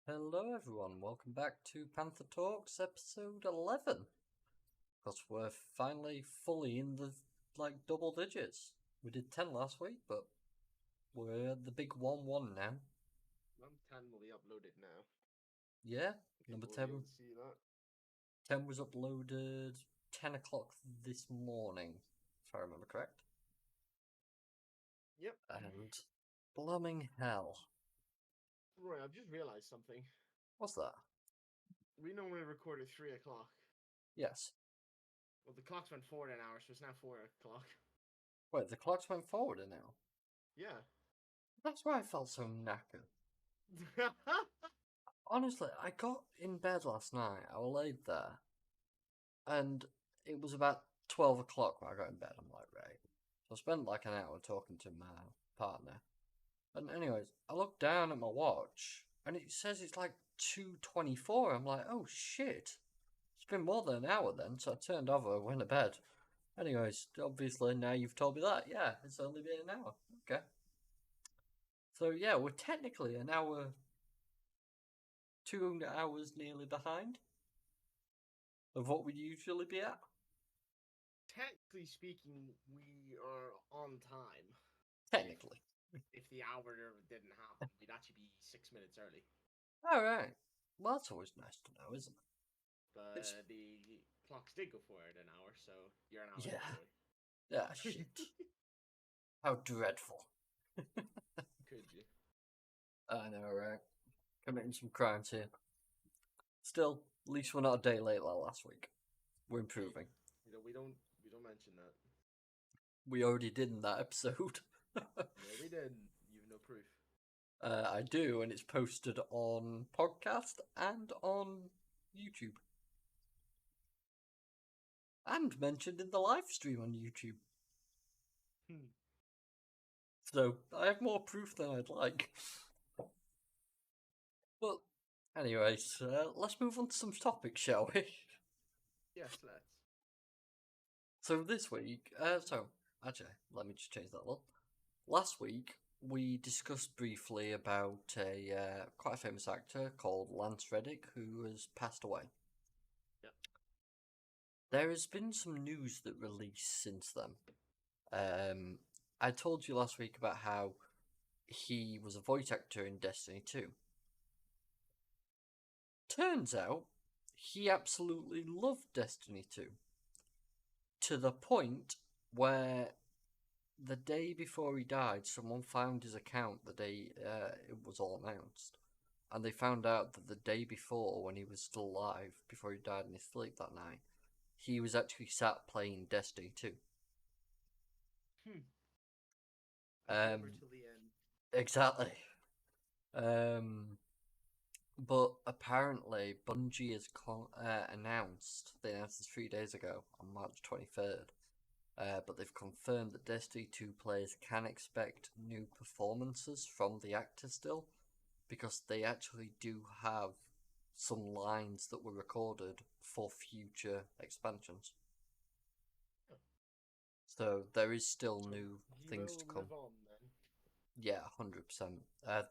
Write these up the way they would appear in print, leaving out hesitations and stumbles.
Hello everyone, welcome back to Panther Talks episode 11. Because we're finally fully in the double digits. We did 10 last week, but we're at the big 1-1 now. Number 10 will be uploaded now. Yeah, number People will 10, be able to see that. 10 was uploaded 10 o'clock this morning, if I remember correct. Yep. And blooming hell. Right, I've just realised something. What's that? We normally record at 3 o'clock. Yes. Well, the clocks went forward an hour, so it's now 4 o'clock. Wait, the clocks went forward now? Yeah. That's why I felt so knackered. Honestly, I got in bed last night. I laid there, and it was about 12 o'clock when I got in bed. I'm like, right. So I spent like an hour talking to my partner. And anyways, I looked down at my watch, and it says it's like 2:24. I'm like, oh shit. It's been more than an hour then, so I turned over and went to bed. Anyways, obviously now you've told me that. Yeah, it's only been an hour. Okay. So yeah, we're technically an hour, 2 hours nearly behind of what we'd usually be at. Technically speaking, we are on time. Technically. If the hour didn't happen, we'd actually be 6 minutes early. Alright. Well, that's always nice to know, isn't it? But It's... the clocks did go forward an hour, so you're an hour Yeah. late early. Ah, shit. How dreadful. Could you? I know, right? Committing some crimes here. Still, at least we're not a day late like last week. We're improving. We don't mention that. We already did in that episode. No, we didn't. You've no proof. I do, and it's posted on podcast and on YouTube. And mentioned in the live stream on YouTube. So, I have more proof than I'd like. Well, anyways, let's move on to some topics, shall we? Yes, let's. So this week, actually, let me just change that a little. Last week, we discussed briefly about a quite a famous actor called Lance Reddick who has passed away. Yep. There has been some news that released since then. I told you last week about how he was a voice actor in Destiny 2. Turns out, he absolutely loved Destiny 2. To the point where the day before he died, someone found his account the day it was all announced. And they found out that the day before, when he was still alive, before he died in his sleep that night, he was actually sat playing Destiny 2. Never till the end. Exactly. But apparently, Bungie has they announced this 3 days ago, on March 23rd, but they've confirmed that Destiny 2 players can expect new performances from the actor still, because they actually do have some lines that were recorded for future expansions. So there is still new things to come. Live on then. Yeah, 100%.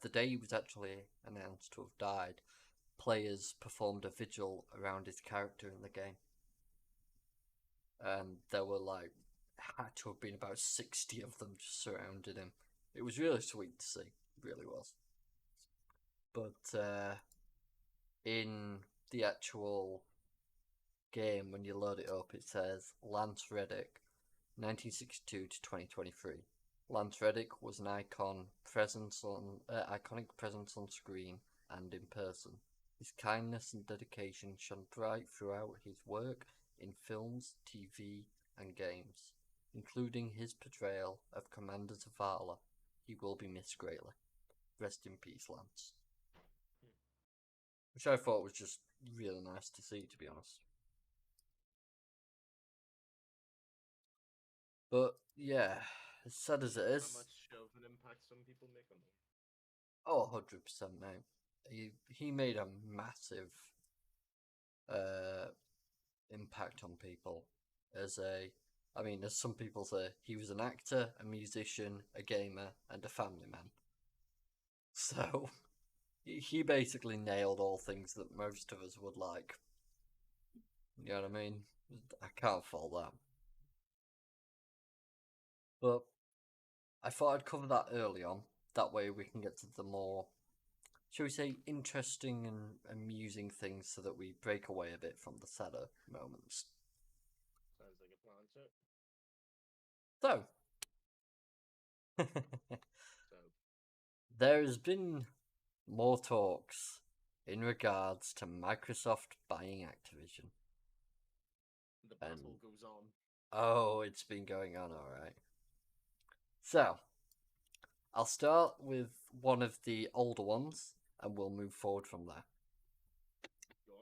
The day he was actually announced to have died, players performed a vigil around his character in the game. And there were had to have been about 60 of them just surrounding him. It was really sweet to see, it really was. But in the actual game, when you load it up, it says Lance Reddick, 1962 to 2023. Lance Reddick was an iconic presence on screen and in person. His kindness and dedication shone bright throughout his work in films, TV, and games, including his portrayal of Commander Zavala. He will be missed greatly. Rest in peace, Lance. Which I thought was just really nice to see, to be honest. But yeah, as sad as it is. How much of an impact some people make on them? Oh, 100%, mate. He made a massive impact on people. As some people say, he was an actor, a musician, a gamer, and a family man. So, he basically nailed all things that most of us would like. You know what I mean? I can't fault that. But I thought I'd cover that early on. That way we can get to the more, shall we say, interesting and amusing things so that we break away a bit from the sadder moments. Sounds like a plan, sir. So, So, there has been more talks in regards to Microsoft buying Activision. the battle goes on. Oh, it's been going on alright. So, I'll start with one of the older ones and we'll move forward from there. Go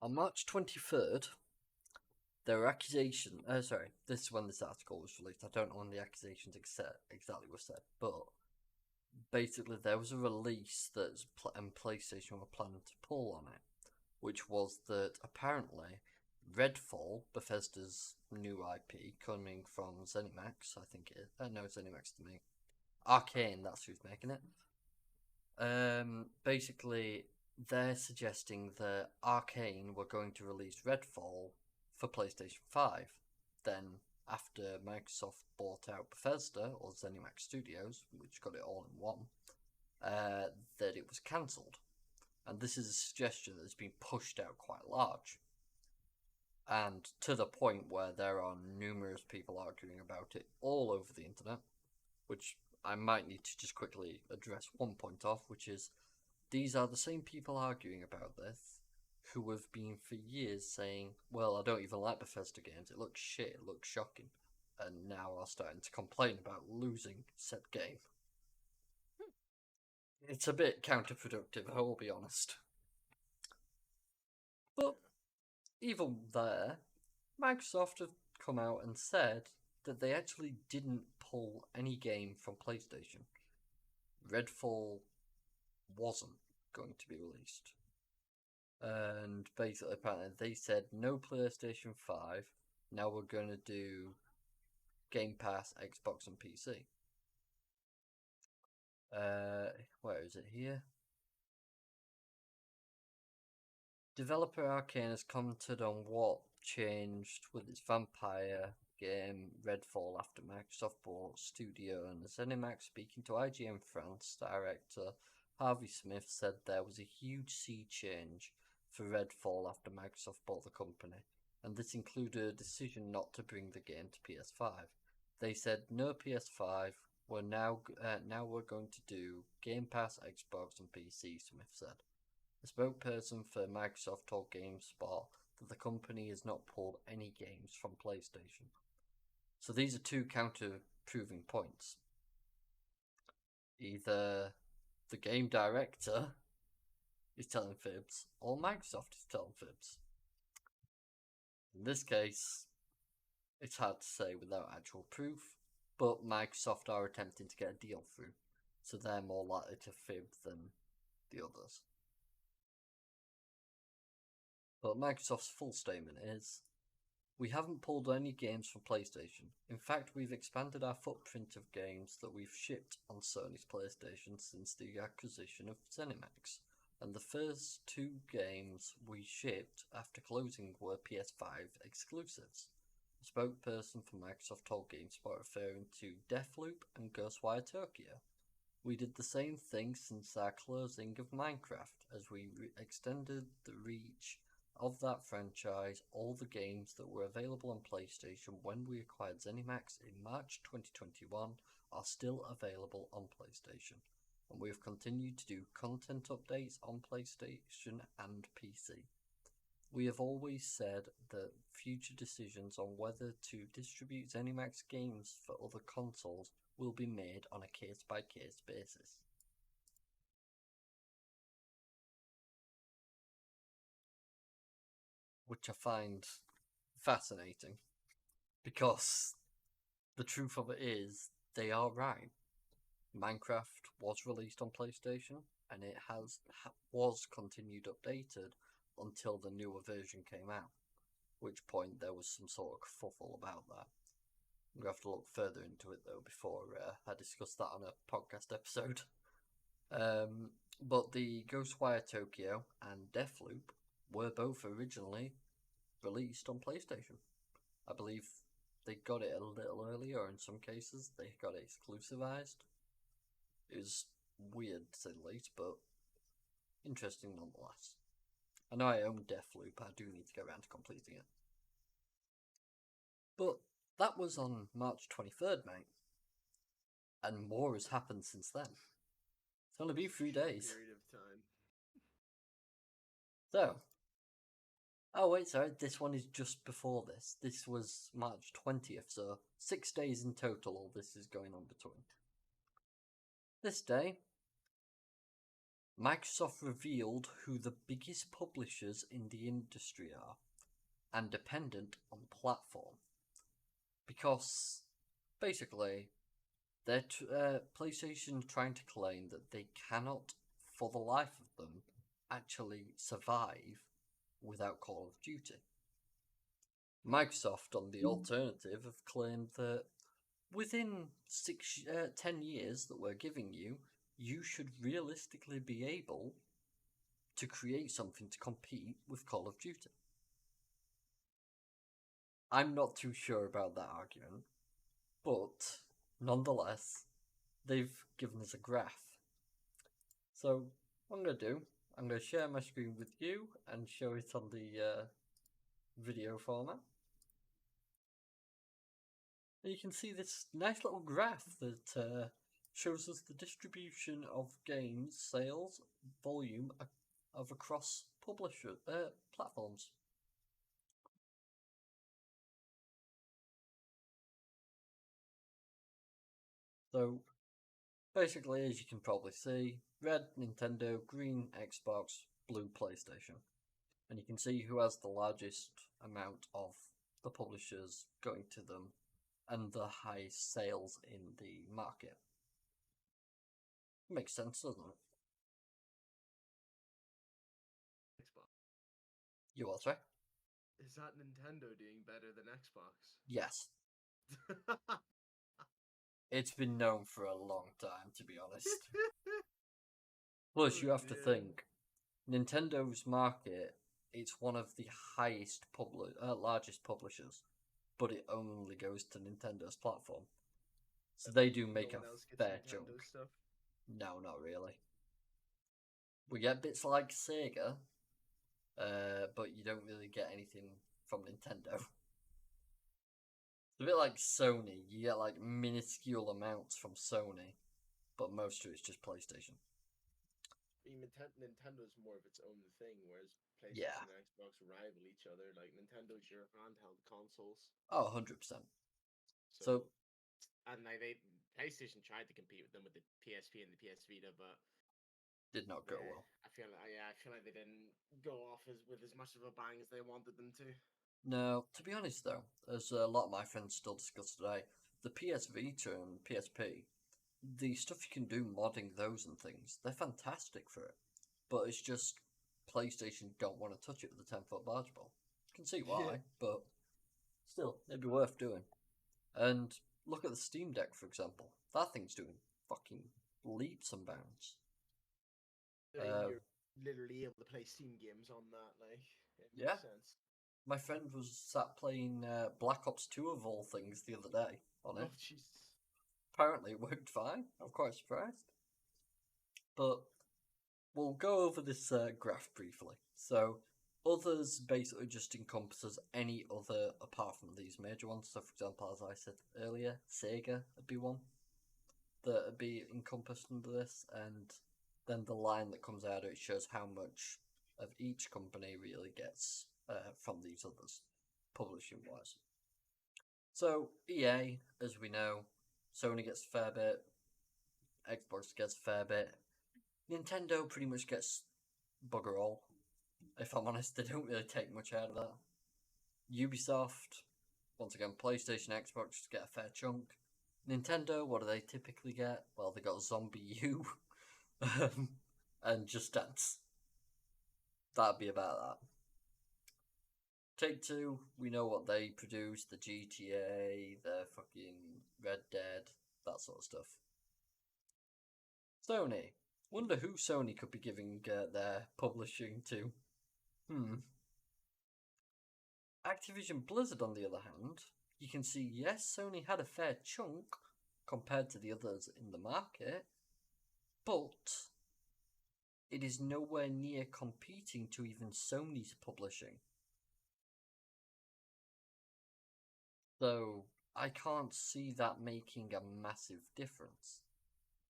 on. On March 23rd, there were accusations. Sorry, this is when this article was released. I don't know when the accusations exactly were said, but basically there was a release that PlayStation were planning to pull on it, which was that apparently Redfall, Bethesda's new IP coming from ZeniMax, I think it is. No, ZeniMax to me. Arcane, that's who's making it. Basically, they're suggesting that Arcane were going to release Redfall for PlayStation 5. Then, after Microsoft bought out Bethesda, or ZeniMax Studios, which got it all in one, that it was cancelled. And this is a suggestion that has been pushed out quite large. And to the point where there are numerous people arguing about it all over the internet, which I might need to just quickly address one point off, which is these are the same people arguing about this who have been for years saying, well, I don't even like Bethesda games, it looks shit, it looks shocking, and now are starting to complain about losing said game. It's a bit counterproductive, I will be honest. But even there, Microsoft have come out and said that they actually didn't pull any game from PlayStation. Redfall wasn't going to be released. And basically, apparently, they said no PlayStation 5. Now we're going to do Game Pass, Xbox, and PC. Where is it here? Developer Arcane has commented on what changed with its vampire game Redfall after Microsoft bought studio and ZeniMax. Speaking to IGN France director Harvey Smith said there was a huge sea change for Redfall after Microsoft bought the company, and this included a decision not to bring the game to PS5. They said no PS5. We're now we're going to do Game Pass, Xbox, and PC. Smith said. A spokesperson for Microsoft told GameSpot that the company has not pulled any games from PlayStation. So these are two counter-proving points. Either the game director is telling fibs, or Microsoft is telling fibs. In this case, it's hard to say without actual proof, but Microsoft are attempting to get a deal through, so they're more likely to fib than the others. But Microsoft's full statement is, we haven't pulled any games from PlayStation. In fact, we've expanded our footprint of games that we've shipped on Sony's PlayStation since the acquisition of ZeniMax, and the first two games we shipped after closing were PS5 exclusives. A spokesperson for Microsoft told GameSpot, referring to Deathloop and Ghostwire Tokyo. We did the same thing since our closing of Minecraft, as we extended the reach of that franchise. All the games that were available on PlayStation when we acquired ZeniMax in March 2021 are still available on PlayStation, and we have continued to do content updates on PlayStation and PC. We have always said that future decisions on whether to distribute ZeniMax games for other consoles will be made on a case-by-case basis. Which I find fascinating, because the truth of it is, they are right. Minecraft was released on PlayStation, and it was continued updated until the newer version came out, which point there was some sort of kerfuffle about that. I'm going to have to look further into it though before I discuss that on a podcast episode. But the Ghostwire Tokyo and Deathloop were both originally released on PlayStation. I believe they got it a little earlier, or in some cases they got it exclusivized. It was weird to say the least, but interesting nonetheless. I know I own Deathloop, I do need to get around to completing it. But that was on March 23rd, mate. And more has happened since then. It's only been 3 days. Period of time. So, oh wait, sorry, this one is just before this. This was March 20th, so 6 days in total all this is going on between. This day, Microsoft revealed who the biggest publishers in the industry are, and dependent on platform. Because, basically, they're PlayStation trying to claim that they cannot, for the life of them, actually survive without Call of Duty. Microsoft, on the alternative, have claimed that within 10 years that we're giving you, you should realistically be able to create something to compete with Call of Duty. I'm not too sure about that argument, but nonetheless, they've given us a graph. So, what I'm going to do, I'm going to share my screen with you and show it on the video format. And you can see this nice little graph that shows us the distribution of games sales volume of across publisher platforms. So basically, as you can probably see, red Nintendo, green Xbox, blue PlayStation. And you can see who has the largest amount of the publishers going to them and the highest sales in the market. Makes sense, doesn't it? Xbox. You what, right? Is that Nintendo doing better than Xbox? Yes. It's been known for a long time, to be honest. Plus, you have to think, Nintendo's market, it's one of the highest largest publishers, but it only goes to Nintendo's platform. So they do make a fair chunk. Stuff? No, not really. We get bits like Sega, but you don't really get anything from Nintendo. It's a bit like Sony. You get like minuscule amounts from Sony, but most of it's just PlayStation. Nintendo's more of its own thing, whereas PlayStation and Xbox rival each other. Like, Nintendo's your handheld consoles. Oh, 100%. So and PlayStation tried to compete with them with the PSP and the PS Vita, but did not go well. I feel like they didn't go off with as much of a bang as they wanted them to. No, to be honest though, as a lot of my friends still discuss today, the PS Vita and PSP, the stuff you can do modding those and things, they're fantastic for it. But it's just PlayStation don't want to touch it with a 10-foot barge pole. You can see why, but still, it'd be worth doing. And look at the Steam Deck, for example. That thing's doing fucking leaps and bounds. You're literally able to play Steam games on that, like, it makes sense. My friend was sat playing Black Ops 2 of all things the other day on it. Oh, Jesus. Apparently it worked fine. I'm quite surprised. But we'll go over this graph briefly. So, others basically just encompasses any other apart from these major ones. So, for example, as I said earlier, Sega would be one that would be encompassed under this, and then the line that comes out of it shows how much of each company really gets from these others, publishing-wise. So, EA, as we know, Sony gets a fair bit, Xbox gets a fair bit, Nintendo pretty much gets bugger all. If I'm honest, they don't really take much out of that. Ubisoft, once again, PlayStation, Xbox get a fair chunk. Nintendo, what do they typically get? Well, they got Zombie U and Just Dance. That'd be about that. Take-Two, we know what they produce, the GTA, the fucking Red Dead, that sort of stuff. Sony, Wonder who Sony could be giving their publishing to. Activision Blizzard, on the other hand, you can see, yes, Sony had a fair chunk compared to the others in the market, but it is nowhere near competing to even Sony's publishing. So I can't see that making a massive difference.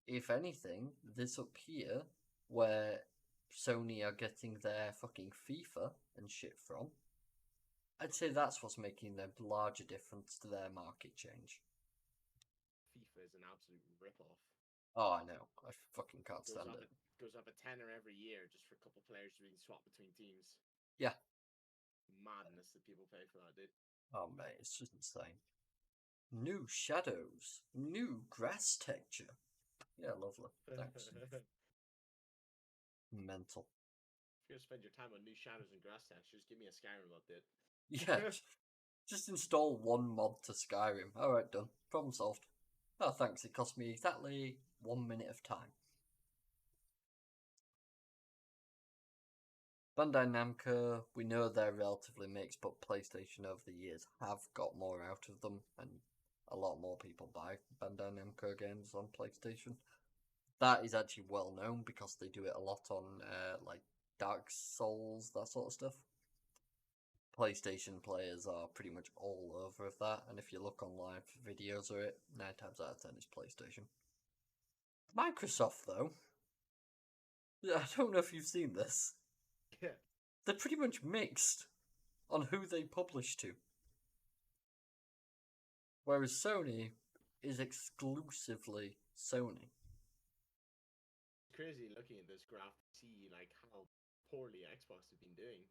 If anything, this up here, where Sony are getting their fucking FIFA and shit from, I'd say that's what's making the larger difference to their market change. FIFA is an absolute rip-off. Oh, I know. I fucking can't stand it. Goes up a tenner every year just for a couple players being swapped between teams. Yeah. Madness that people pay for that, dude. Oh, mate, it's just insane. New shadows. New grass texture. Yeah, lovely. Thanks. Mental. If you're gonna spend your time on new shadows and grass textures, give me a Skyrim update. Yeah, just install one mod to Skyrim. Alright, done. Problem solved. Oh, thanks. It cost me exactly 1 minute of time. Bandai Namco, we know they're relatively mixed, but PlayStation over the years have got more out of them, and a lot more people buy Bandai Namco games on PlayStation. That is actually well known because they do it a lot on like Dark Souls, that sort of stuff. PlayStation players are pretty much all over of that, and if you look online for videos of it, 9 times out of 10 is PlayStation. Microsoft, though, I don't know if you've seen this. Yeah. They're pretty much mixed on who they publish to. Whereas Sony is exclusively Sony. It's crazy looking at this graph to see like how poorly Xbox have been doing.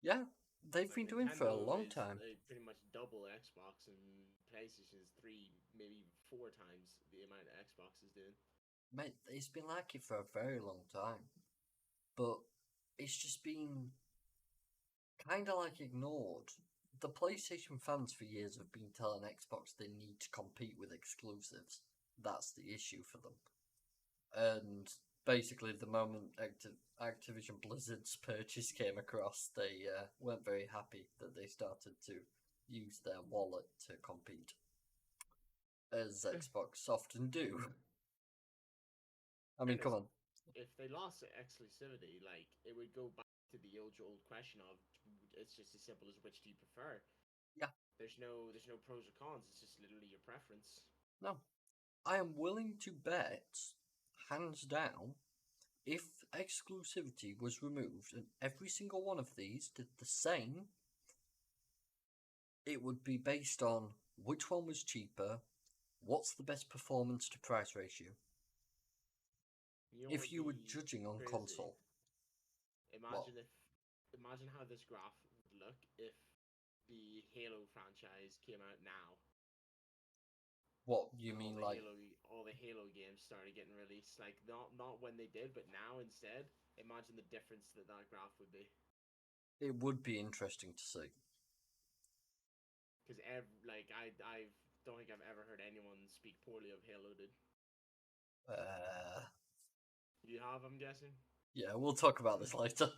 Yeah, they've been doing for a long time. They pretty much double Xbox, and PlayStation is 3, maybe 4 times the amount of Xbox is doing. Mate, it's been like it for a very long time. But it's just been kind of like ignored. The PlayStation fans for years have been telling Xbox they need to compete with exclusives. That's the issue for them. And basically, the moment Activision Blizzard's purchase came across, they weren't very happy that they started to use their wallet to compete, as Xbox often do. I mean, come on. If they lost exclusivity, like, it would go back to the old question of, it's just as simple as which do you prefer. Yeah. There's no pros or cons. It's just literally your preference. No, I am willing to bet, hands down, if exclusivity was removed and every single one of these did the same, it would be based on which one was cheaper, what's the best performance to price ratio. If you were judging on crazy. console. Imagine how this graph would look if the Halo franchise came out now. What you mean, like all the Halo games started getting released, like not when they did, but now instead. Imagine the difference that graph would be. It would be interesting to see. Because I don't think I've ever heard anyone speak poorly of Halo, dude. You have, I'm guessing? Yeah, we'll talk about this later.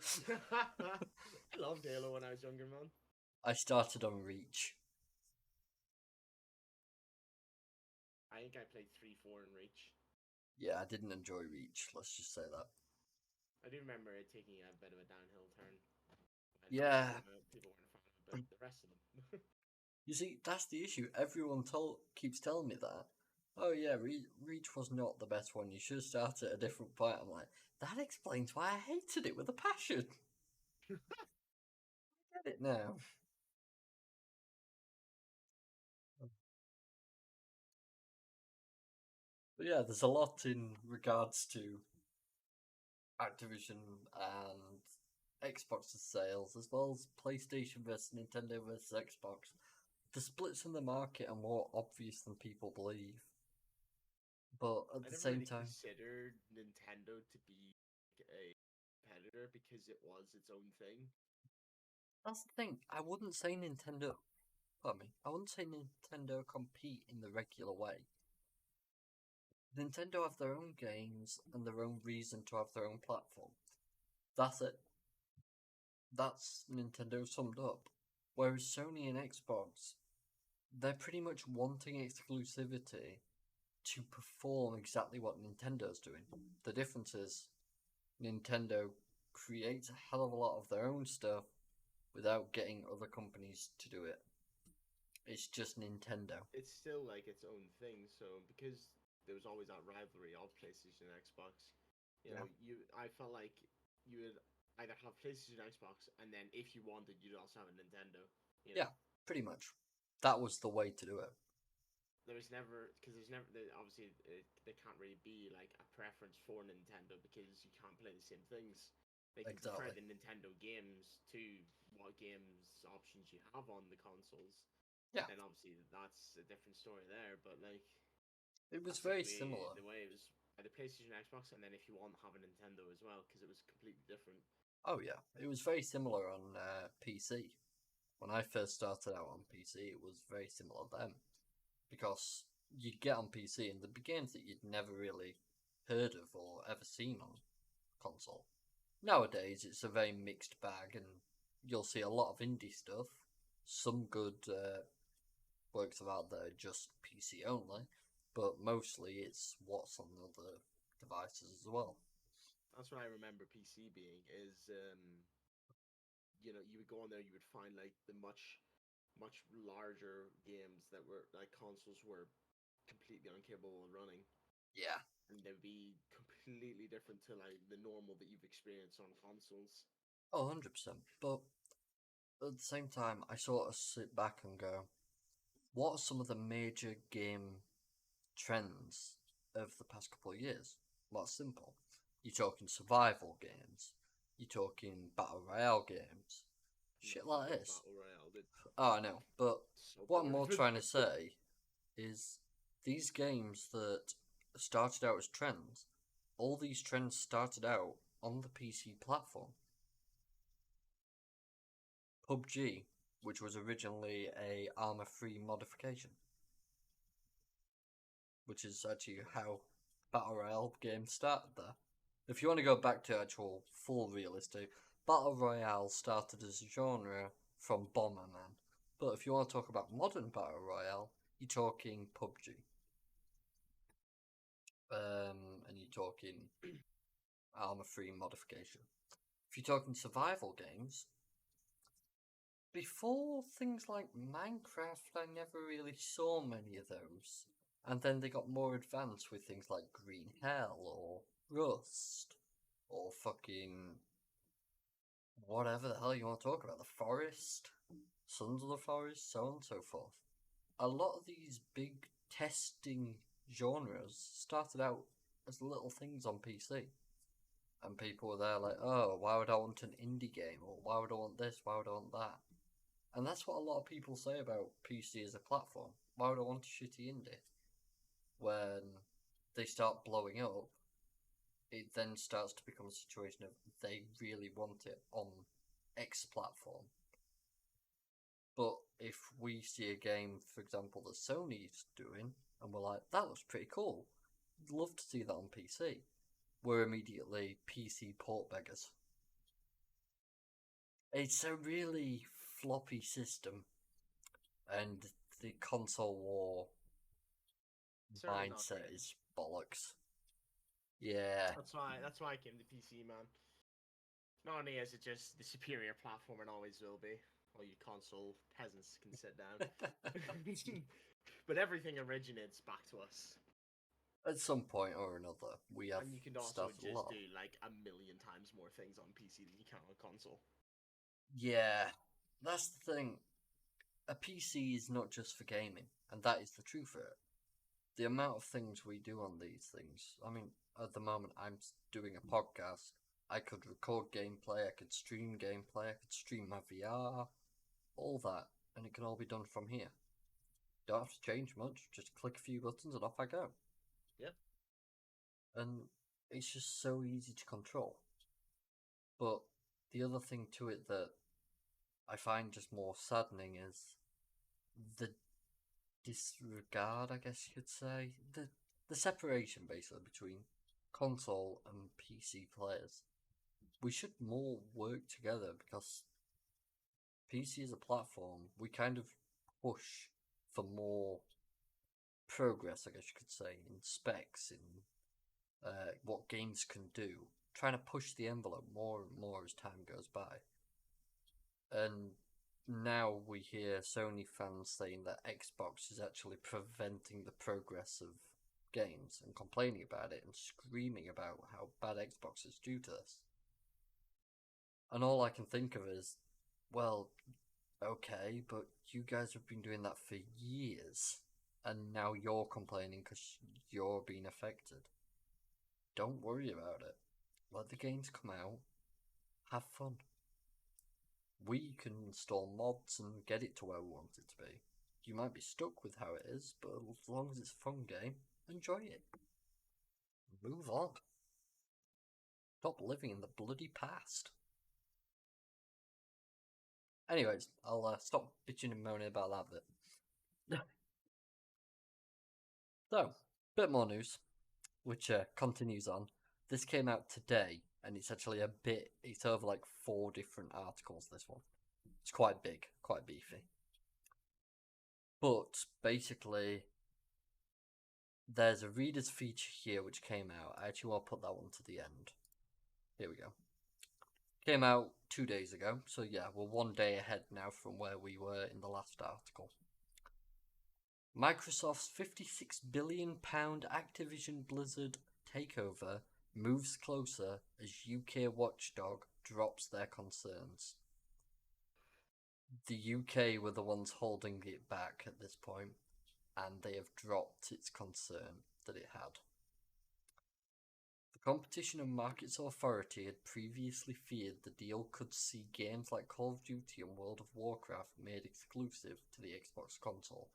I loved Halo when I was younger, man. I started on Reach. I think I played 3-4 in Reach. Yeah, I didn't enjoy Reach, let's just say that. I do remember it taking a bit of a downhill turn. Yeah. People weren't a fan of it, but the rest of them. You see, that's the issue. Everyone keeps telling me that. Oh yeah, Reach was not the best one. You should have started at a different point. I'm like, that explains why I hated it with a passion. I get it now. But yeah, there's a lot in regards to Activision and Xbox's sales, as well as PlayStation versus Nintendo versus Xbox. The splits in the market are more obvious than people believe. But at the same time, I considered Nintendo to be a competitor because it was its own thing. That's the thing. I wouldn't say Nintendo. I wouldn't say Nintendo compete in the regular way. Nintendo have their own games and their own reason to have their own platform. That's it. That's Nintendo summed up. Whereas Sony and Xbox, they're pretty much wanting exclusivity to perform exactly what Nintendo's doing. The difference is Nintendo creates a hell of a lot of their own stuff without getting other companies to do it. It's just Nintendo. It's still like its own thing. So because there was always that rivalry of PlayStation and Xbox, Yeah. I felt like you would either have PlayStation and Xbox, and then if you wanted, you'd also have a Nintendo. Yeah, pretty much. That was the way to do it. There's never because there's never obviously there can't really be like a preference for Nintendo because you can't play the same things. They can prefer Exactly. the Nintendo games to what games options you have on the consoles. Yeah. Then obviously that's a different story there. But like It was that's like very similar. the way it was at the PlayStation, Xbox, and then if you want, have a Nintendo as well because it was completely different. Oh yeah, it was very similar on PC. When I first started out on PC, it was very similar then, because you'd get on PC and there'd be games that you'd never really heard of or ever seen on console. Nowadays, it's a very mixed bag, and you'll see a lot of indie stuff, some good works of art that are just PC only, but mostly it's what's on other devices as well. That's what I remember PC being is you would go on there, you would find like the much larger games that were like consoles were completely incapable of running, Yeah, and they'd be completely different to like the normal that you've experienced on consoles. oh, 100%. But at the same time, I sort of sit back and go, what are some of the major game trends of the past couple of years? Well, it's simple. You're talking survival games, you're talking battle royale games, shit Nothing like but this. battle royale. Did Oh, I know, but so what I'm bored more of it. trying to say is these games that started out as trends, all these trends started out on the PC platform. PUBG, which was originally a armor-free modification, which is actually how battle royale games started there. If you want to go back to actual full realistic, battle royale started as a genre from Bomberman. But if you want to talk about modern battle royale, you're talking PUBG. And you're talking armor-free modification. If you're talking survival games, before things like Minecraft, I never really saw many of those. And then they got more advanced with things like Green Hell or Rust or fucking whatever the hell you want to talk about. The Forest, Sons of the Forest, so on and so forth. A lot of these big testing genres started out as little things on PC. And people were there like, oh, why would I want an indie game? Or why would I want this? Why would I want that? And that's what a lot of people say about PC as a platform. Why would I want a shitty indie? When they start blowing up, it then starts to become a situation of they really want it on X platform. But if we see a game, for example, that Sony's doing, and we're like, that looks pretty cool, I'd love to see that on PC, we're immediately PC port beggars. It's a really floppy system, and the console war Certainly not mindset great. is bollocks. Yeah. That's why I came to PC, man. Not only is it just the superior platform and always will be, all you console peasants can sit down. But everything originates back to us. At some point or another, we have And you can also started a just lot. do like a million times more things on PC than you can on console. Yeah, that's the thing. A PC is not just for gaming, and that is the truth of it. The amount of things we do on these things. I mean, at the moment, I'm doing a podcast. I could record gameplay, I could stream gameplay, I could stream my VR, all that, and it can all be done from here. Don't have to change much, just click a few buttons and off I go. Yep. And it's just so easy to control. But the other thing to it that I find just more saddening is the disregard, I guess you could say, the the separation basically between console and PC players. We should more work together because PC as a platform, we kind of push for more progress, I guess you could say, in specs, in what games can do, trying to push the envelope more and more as time goes by. And now we hear Sony fans saying that Xbox is actually preventing the progress of games and complaining about it and screaming about how bad Xbox is due to this. And all I can think of is, well, okay, but you guys have been doing that for years, and now you're complaining because you're being affected. Don't worry about it. Let the games come out. Have fun. We can install mods and get it to where we want it to be. You might be stuck with how it is, but as long as it's a fun game, enjoy it. Move on. Stop living in the bloody past. Anyways, I'll stop bitching and moaning about that bit. So, bit more news, which continues on. This came out today, and it's actually it's over like 4 different articles, this one. It's quite big, quite beefy. But, basically, there's a reader's feature here which came out. I actually want to put that one to the end. Here we go. Came out 2 days ago, so yeah, we're 1 day ahead now from where we were in the last article. Microsoft's £56 billion Activision Blizzard takeover moves closer as UK watchdog drops their concerns. The UK were the ones holding it back at this point, and they have dropped its concern that it had. The Competition and Markets Authority had previously feared the deal could see games like Call of Duty and World of Warcraft made exclusive to the Xbox console.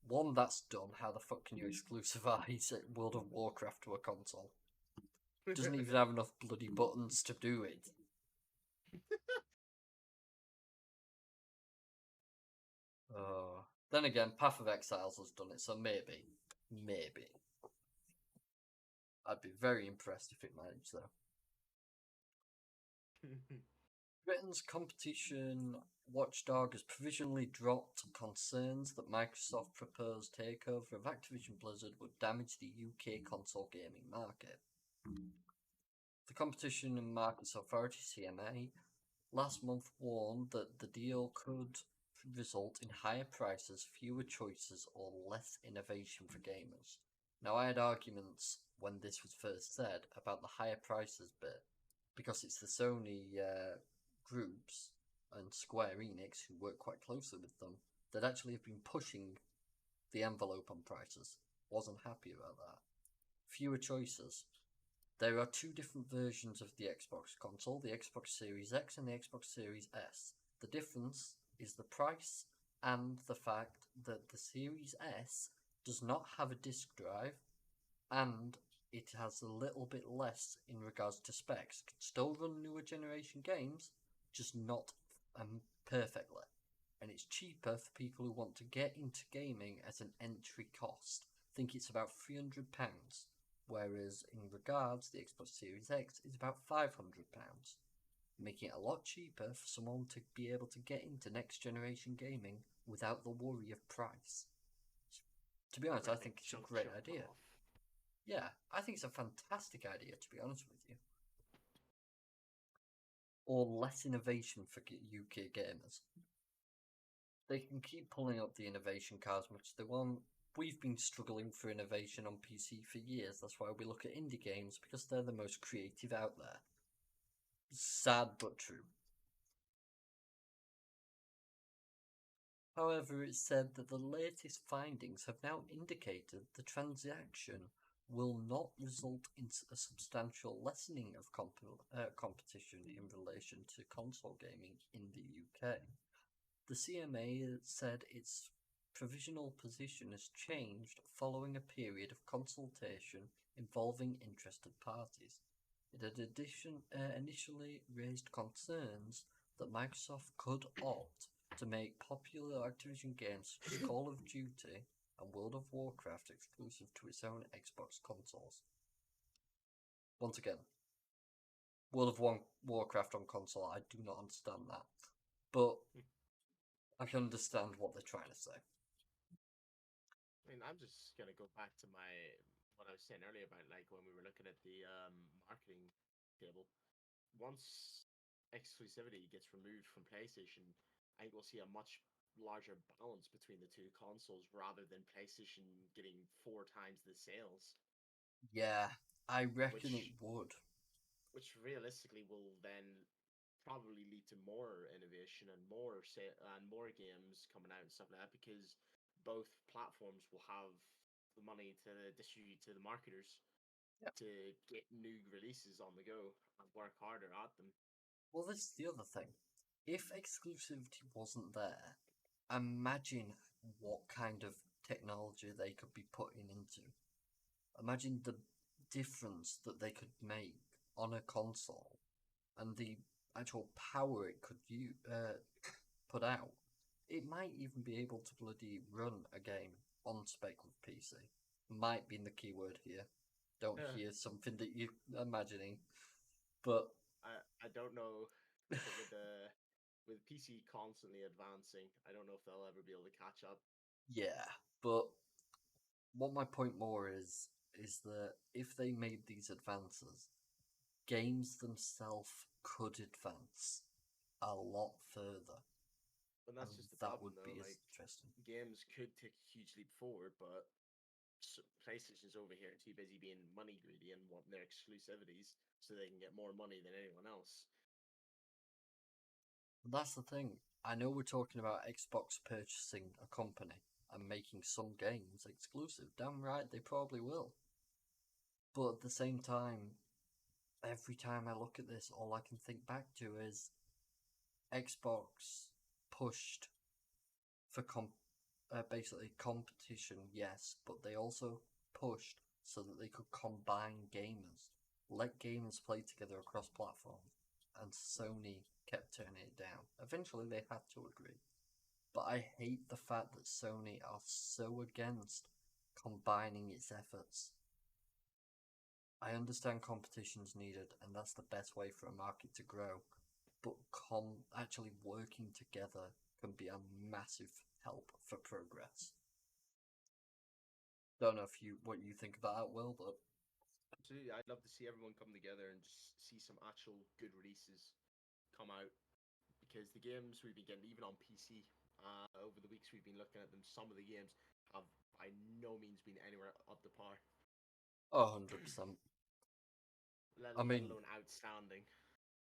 One, that's done. How the fuck can you exclusivize World of Warcraft to a console? Doesn't even have enough bloody buttons to do it. Then again, Path of Exiles has done it, so maybe. I'd be very impressed if it managed, though. Britain's competition watchdog has provisionally dropped concerns that Microsoft's proposed takeover of Activision Blizzard would damage the UK console gaming market. The Competition and Markets Authority, CMA, last month warned that the deal could result in higher prices, fewer choices, or less innovation for gamers. Now, I had arguments when this was first said about the higher prices bit, because it's the Sony groups and Square Enix, who work quite closely with them, that actually have been pushing the envelope on prices. Wasn't happy about that. Fewer choices. There are 2 different versions of the Xbox console, the Xbox Series X and the Xbox Series S. The difference is the price and the fact that the Series S does not have a disc drive, and it has a little bit less in regards to specs. It can still run newer generation games, just not perfectly. And it's cheaper for people who want to get into gaming as an entry cost. I think it's about £300, whereas in regards, the Xbox Series X is about £500, making it a lot cheaper for someone to be able to get into next generation gaming without the worry of price. To be honest, I think it's a great idea. Yeah, I think it's a fantastic idea, to be honest with you. Or less innovation for UK gamers. They can keep pulling up the innovation card as much as they want. We've been struggling for innovation on PC for years. That's why we look at indie games, because they're the most creative out there. Sad but true. However, it's said that the latest findings have now indicated the transaction will not result in a substantial lessening of competition in relation to console gaming in the UK. The CMA said its provisional position has changed following a period of consultation involving interested parties. It had initially raised concerns that Microsoft could opt to make popular Activision games such as Call of Duty and World of Warcraft exclusive to its own Xbox consoles. Once again, World of Warcraft on console, I do not understand that. But I can understand what they're trying to say. I mean, I'm just gonna go back to what I was saying earlier about like when we were looking at the marketing table. Once exclusivity gets removed from PlayStation, I think we'll see a much larger balance between the two consoles rather than PlayStation getting 4 times the sales. Yeah, I reckon it which would. which realistically will then probably lead to more innovation and more games coming out and stuff like that, because both platforms will have the money to distribute to the marketers Yep. to get new releases on the go and work harder at them. Well, this is the other thing. If exclusivity wasn't there, imagine what kind of technology they could be putting into. Imagine the difference that they could make on a console and the actual power it could put out. It might even be able to bloody run a game on spec with PC. Might be in the keyword here. Don't hear something that you're imagining. But I don't know, but with PC constantly advancing, I don't know if they'll ever be able to catch up. yeah, but what my point more is that if they made these advances, games themselves could advance a lot further. But that's And just the that problem, would though. be Like, interesting. games could take a huge leap forward, but PlayStation's over here too busy being money greedy and wanting their exclusivities so they can get more money than anyone else. But that's the thing. I know we're talking about Xbox purchasing a company and making some games exclusive. Damn right, they probably will. But at the same time, every time I look at this, all I can think back to is Xbox pushed for basically competition, yes, but they also pushed so that they could combine gamers, let gamers play together across platforms, and Sony kept turning it down. Eventually, they had to agree. But I hate the fact that Sony are so against combining its efforts. I understand competition's needed, and that's the best way for a market to grow. But actually working together can be a massive help for progress. Don't know what you think about that, Will, but Absolutely, I'd love to see everyone come together and just see some actual good releases come out, because the games we've been getting, even on PC, over the weeks we've been looking at them, some of the games have by no means been anywhere up to par. 100%. I Let mean, alone outstanding.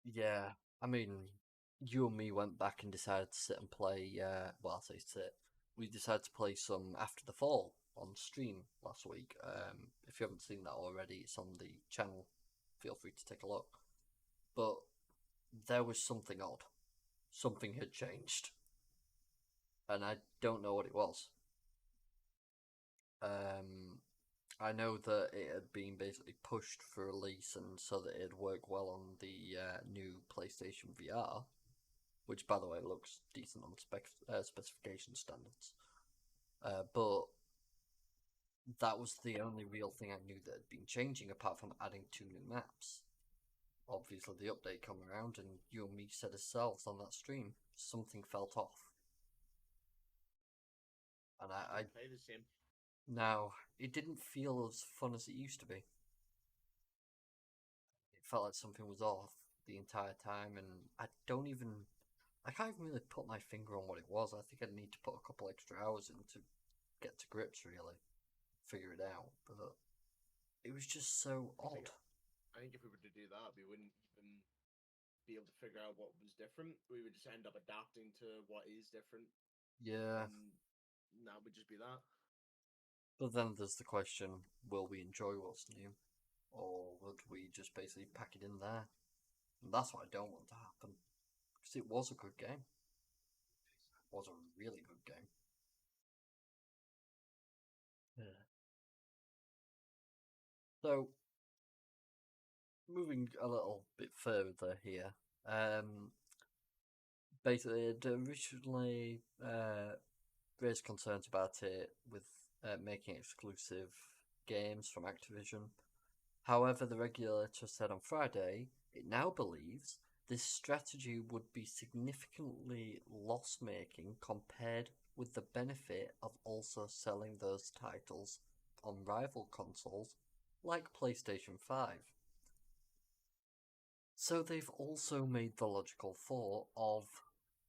yeah, I mean, you and me went back and decided to sit and play, well, I say sit, we decided to play some After the Fall on stream last week. If you haven't seen that already, it's on the channel. Feel free to take a look. But there was something odd. Something had changed. And I don't know what it was. I know that it had been basically pushed for release and so that it'd work well on the new PlayStation VR, which, by the way, looks decent on specification standards. But that was the only real thing I knew that had been changing, apart from adding 2 new maps. Obviously, the update come around, and you and me said ourselves on that stream, something felt off. And I Play the same. now it didn't feel as fun as it used to be. It felt like something was off the entire time, and I can't even really put my finger on what it was. I think I'd need to put a couple extra hours in to get to grips, really, figure it out. But it was just so odd. I think if we were to do that, we wouldn't even be able to figure out what was different. We would just end up adapting to what is different, Yeah. and that would just be that. But then there's the question, will we enjoy what's new? Or would we just basically pack it in there? And that's what I don't want to happen. Because it was a good game. It was a really good game. Yeah. So, moving a little bit further here. Basically, it originally raised concerns about it with making exclusive games from Activision. However, the regulator said on Friday it now believes this strategy would be significantly loss-making compared with the benefit of also selling those titles on rival consoles like PlayStation 5. So they've also made the logical thought of,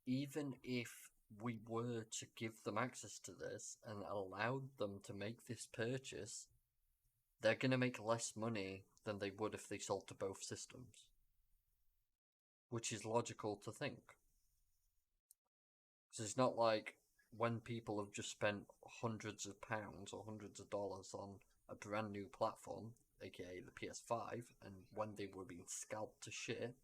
even if we were to give them access to this and allowed them to make this purchase, they're going to make less money than they would if they sold to both systems. Which is logical to think. Because it's not like when people have just spent hundreds of pounds or hundreds of dollars on a brand new platform, aka the PS5, and when they were being scalped to shit,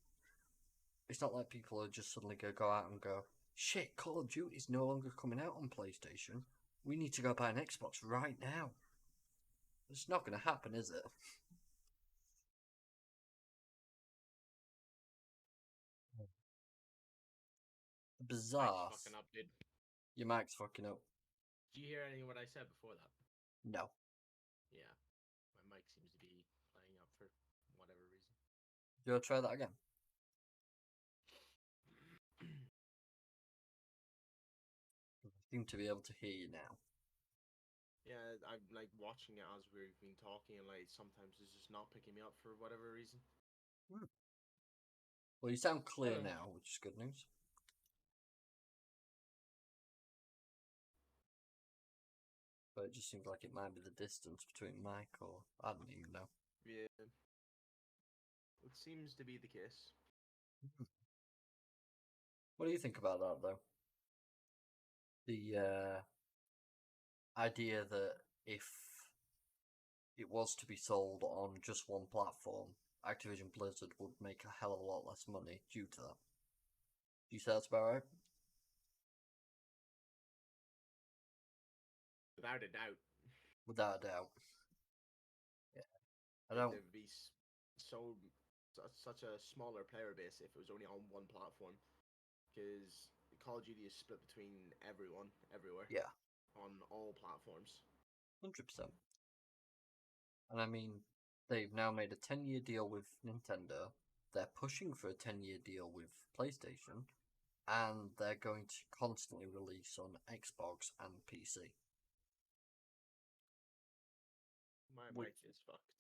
it's not like people are just suddenly going to go out and go, shit, Call of Duty is no longer coming out on PlayStation. We need to go buy an Xbox right now. It's not going to happen, is it? Bizarre. Mic's fucking up, dude. Your mic's fucking up. Did you hear anything what I said before that? No. Yeah. My mic seems to be playing up for whatever reason. You want to try that again? I seem to be able to hear you now. Yeah, I'm like watching it as we've been talking, and like sometimes it's just not picking me up for whatever reason. Well, you sound clear now, which is good news. But it just seems like it might be the distance between mic, or I don't even know. Yeah. It seems to be the case. What do you think about that, though? The idea that if it was to be sold on just one platform, Activision Blizzard would make a hell of a lot less money due to that. Do you say that's about right? Without a doubt. Without a doubt. Yeah. I don't. There'd be such a smaller player base if it was only on one platform, because Call of Duty is split between everyone, everywhere. Yeah. On all platforms. 100%. And I mean, they've now made a 10-year deal with Nintendo. They're pushing for a 10-year deal with PlayStation. And they're going to constantly release on Xbox and PC. My mic is fucked.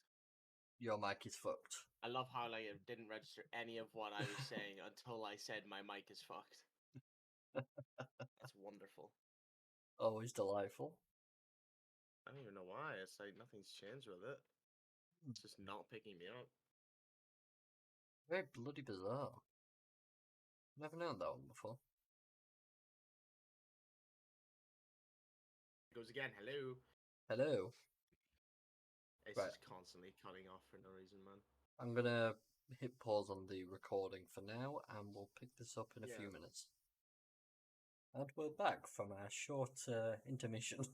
Your mic is fucked. I love how like it didn't register any of what I was saying until I said my mic is fucked. It's wonderful. Always delightful. I don't even know why. It's like nothing's changed with it. It's just not picking me up. Very bloody bizarre. Never known that one before. It goes again. Hello. Hello. It's Right. just constantly cutting off for no reason, man. I'm gonna hit pause on the recording for now, and we'll pick this up in a few minutes. And we're back from our short intermission.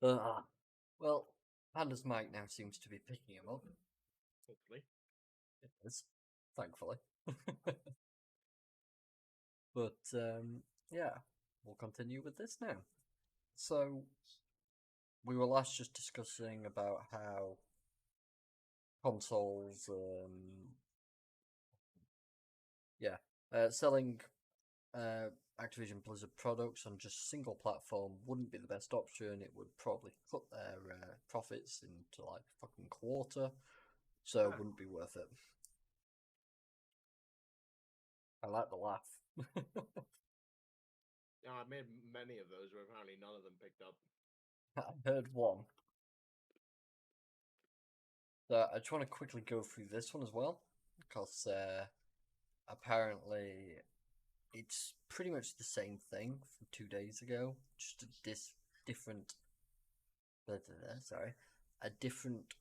Well, Panda's mic now seems to be picking him up. Hopefully. It is, thankfully. But, yeah, we'll continue with this now. So, we were last just discussing about how consoles, selling Activision Blizzard products on just single platform wouldn't be the best option. It would probably cut their profits into like fucking quarter, so it wouldn't be worth it. I like the laugh. Yeah, I made many of those where apparently none of them picked up. I heard one. So I just want to quickly go through this one as well, because apparently it's pretty much the same thing from 2 days ago, just a different. Sorry, a different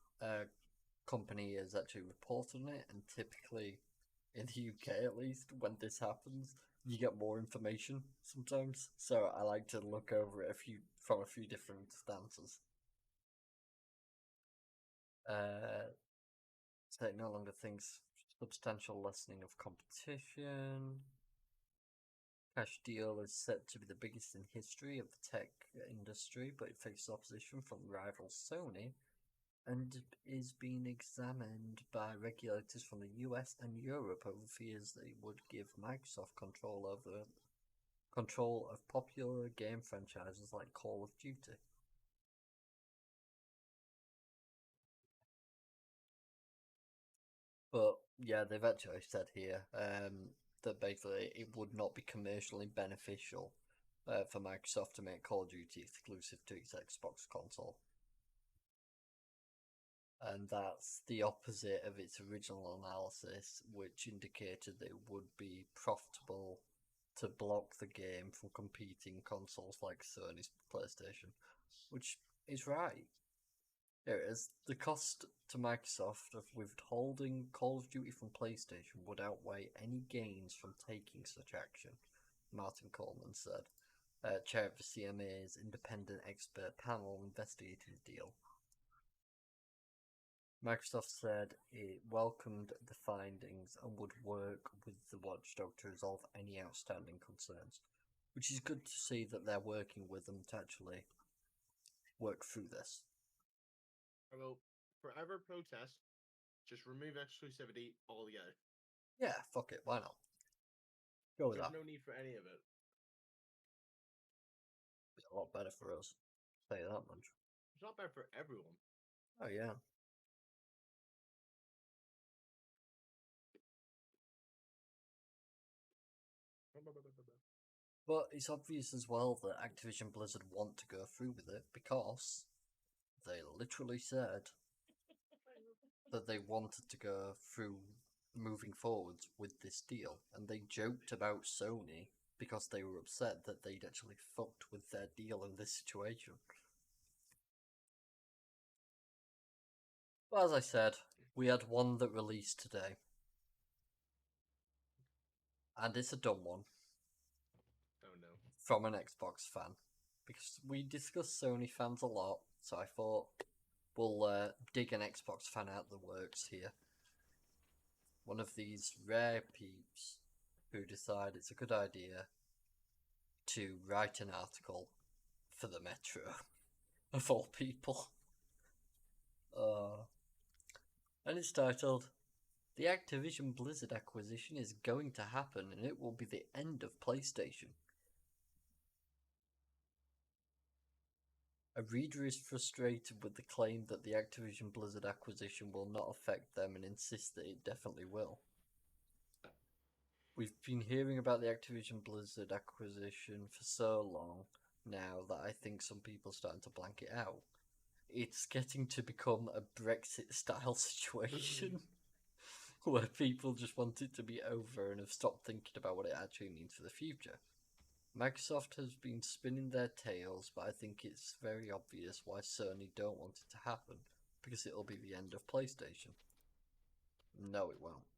company has actually reported on it, and typically, in the UK at least, when this happens, you get more information sometimes. So I like to look over it from a few different stances. So it no longer thinks substantial lessening of competition. Cash deal is said to be the biggest in history of the tech industry, but it faces opposition from rival Sony and is being examined by regulators from the US and Europe over fears that it would give Microsoft control of popular game franchises like Call of Duty. But yeah, they've actually said here that basically it would not be commercially beneficial for Microsoft to make Call of Duty exclusive to its Xbox console. And that's the opposite of its original analysis, which indicated that it would be profitable to block the game from competing consoles like Sony's PlayStation, which is right. Here it is. The cost to Microsoft of withholding Call of Duty from PlayStation would outweigh any gains from taking such action, Martin Coleman said, chair of the CMA's independent expert panel investigating the deal. Microsoft said it welcomed the findings and would work with the watchdog to resolve any outstanding concerns, which is good to see that they're working with them to actually work through this. I will forever protest. Just remove exclusivity altogether. Yeah, fuck it, why not? Go with There's that. no need for any of it. It's a lot better for us. I'll tell you that much. It's not bad for everyone. Oh yeah. But it's obvious as well that Activision Blizzard want to go through with it because they literally said that they wanted to go through moving forwards with this deal, and they joked about Sony because they were upset that they'd actually fucked with their deal in this situation. But as I said, we had one that released today. And it's a dumb one. Oh no. From an Xbox fan. Because we discuss Sony fans a lot, so I thought we'll dig an Xbox fan out the works here. One of these rare peeps who decide it's a good idea to write an article for the Metro, of all people. And it's titled, "The Activision Blizzard acquisition is going to happen and it will be the end of PlayStation." A reader is frustrated with the claim that the Activision Blizzard acquisition will not affect them and insists that it definitely will. We've been hearing about the Activision Blizzard acquisition for so long now that I think some people are starting to blank it out. It's getting to become a Brexit-style situation where people just want it to be over and have stopped thinking about what it actually means for the future. Microsoft has been spinning their tails, but I think it's very obvious why Sony don't want it to happen, because it'll be the end of PlayStation. No, it won't.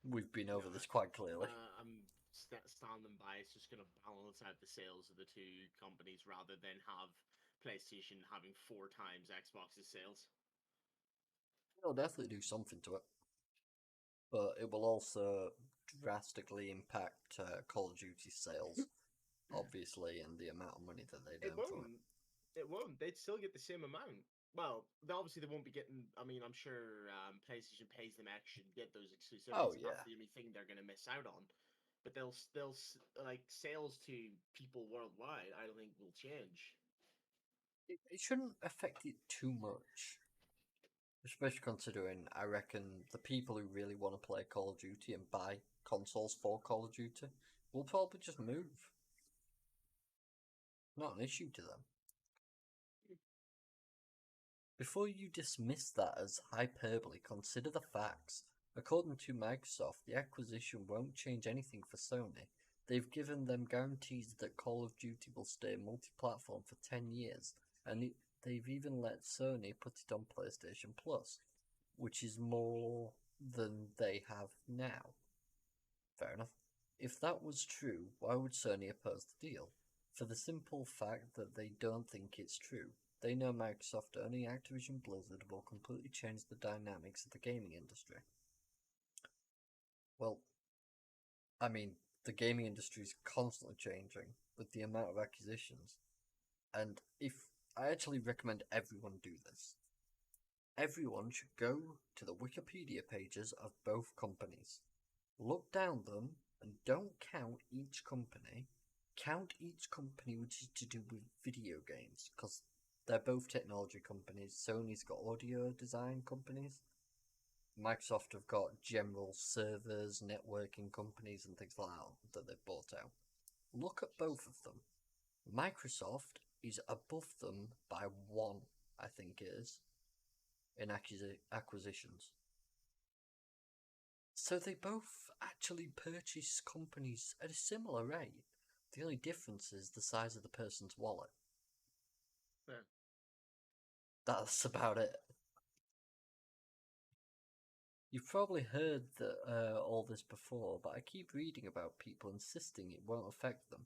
We've been over this quite clearly. I'm standing by. It's just going to balance out the sales of the two companies rather than have PlayStation having 4 times Xbox's sales. It'll definitely do something to it, but it will also drastically impact Call of Duty sales, obviously, and the amount of money that they'd earn from it. It won't. They'd still get the same amount. Well, obviously they won't be getting. I mean, I'm sure PlayStation pays them extra to get those exclusivities. Oh, yeah. That's the only thing they're going to miss out on. But they'll like sales to people worldwide. I don't think will change. It shouldn't affect it too much. Especially considering, I reckon, the people who really want to play Call of Duty and buy consoles for Call of Duty will probably just move. Not an issue to them. Before you dismiss that as hyperbole, consider the facts. According to Microsoft, the acquisition won't change anything for Sony. They've given them guarantees that Call of Duty will stay multi-platform for 10 years, and they've even let Sony put it on PlayStation Plus, which is more than they have now. Fair enough. If that was true, why would Sony oppose the deal? For the simple fact that they don't think it's true. They know Microsoft owning Activision Blizzard will completely change the dynamics of the gaming industry. Well, I mean, the gaming industry is constantly changing with the amount of acquisitions. And if I actually recommend everyone do this, everyone should go to the Wikipedia pages of both companies. Look down them and don't count each company. Count each company which is to do with video games, because they're both technology companies. Sony's got audio design companies. Microsoft have got general servers, networking companies, and things like that they've bought out. Look at both of them. Microsoft is above them by one, I think it is, in acquisitions. So they both actually purchase companies at a similar rate. The only difference is the size of the person's wallet. Yeah. That's about it. You've probably heard all this before, but I keep reading about people insisting it won't affect them.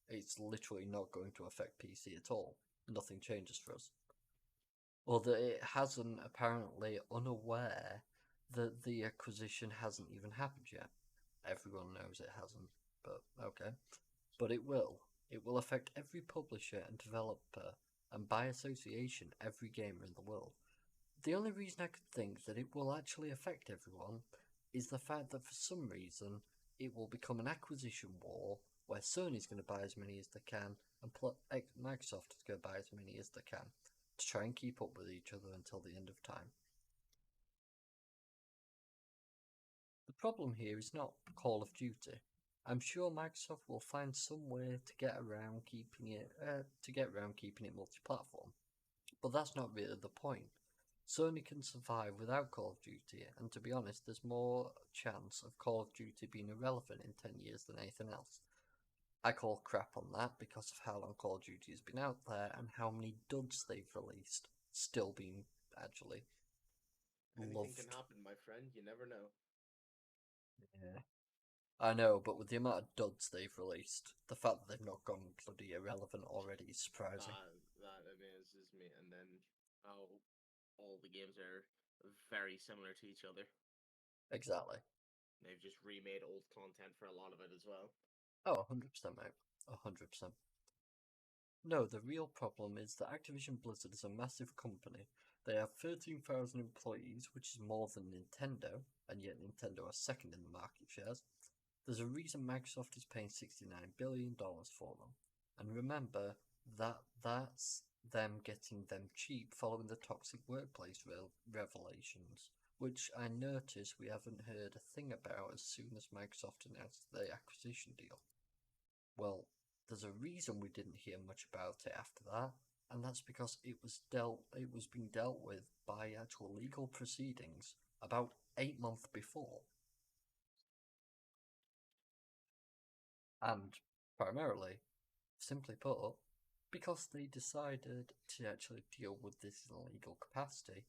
It's literally not going to affect PC at all. Nothing changes for us. Or that it hasn't, apparently unaware that the acquisition hasn't even happened yet. Everyone knows it hasn't, but okay. But it will. It will affect every publisher and developer, and by association, every gamer in the world. The only reason I could think that it will actually affect everyone is the fact that for some reason it will become an acquisition war where Sony's going to buy as many as they can and Microsoft is going to buy as many as they can to try and keep up with each other until the end of time. The problem here is not Call of Duty. I'm sure Microsoft will find some way to get around keeping it multi-platform, but that's not really the point. Sony can survive without Call of Duty, and to be honest, there's more chance of Call of Duty being irrelevant in 10 years than anything else. I call crap on that because of how long Call of Duty has been out there and how many duds they've released, still being actually Anything loved. can happen, my friend. You never know. Yeah. I know, but with the amount of duds they've released, the fact that they've not gone bloody irrelevant already is surprising. That amazes me. And then how all the games are very similar to each other. Exactly. They've just remade old content for a lot of it as well. Oh, 100%, mate. 100%. No, the real problem is that Activision Blizzard is a massive company. They have 13,000 employees, which is more than Nintendo, and yet Nintendo are second in the market shares. There's a reason Microsoft is paying $69 billion for them. And remember that that's them getting them cheap following the toxic workplace revelations, which I notice we haven't heard a thing about as soon as Microsoft announced the acquisition deal. Well, there's a reason we didn't hear much about it after that, and that's because it was being dealt with by actual legal proceedings about 8 months before. And primarily, simply put, because they decided to actually deal with this in a legal capacity,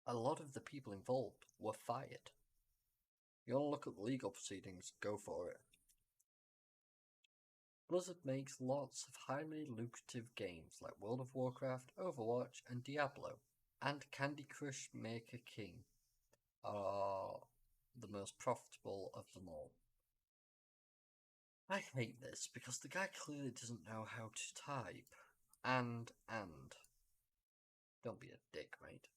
a lot of the people involved were fired. You want to look at the legal proceedings, go for it. Blizzard makes lots of highly lucrative games like World of Warcraft, Overwatch, and Diablo, and Candy Crush Maker King are the most profitable of them all. I hate this because the guy clearly doesn't know how to type. And. Don't be a dick, mate.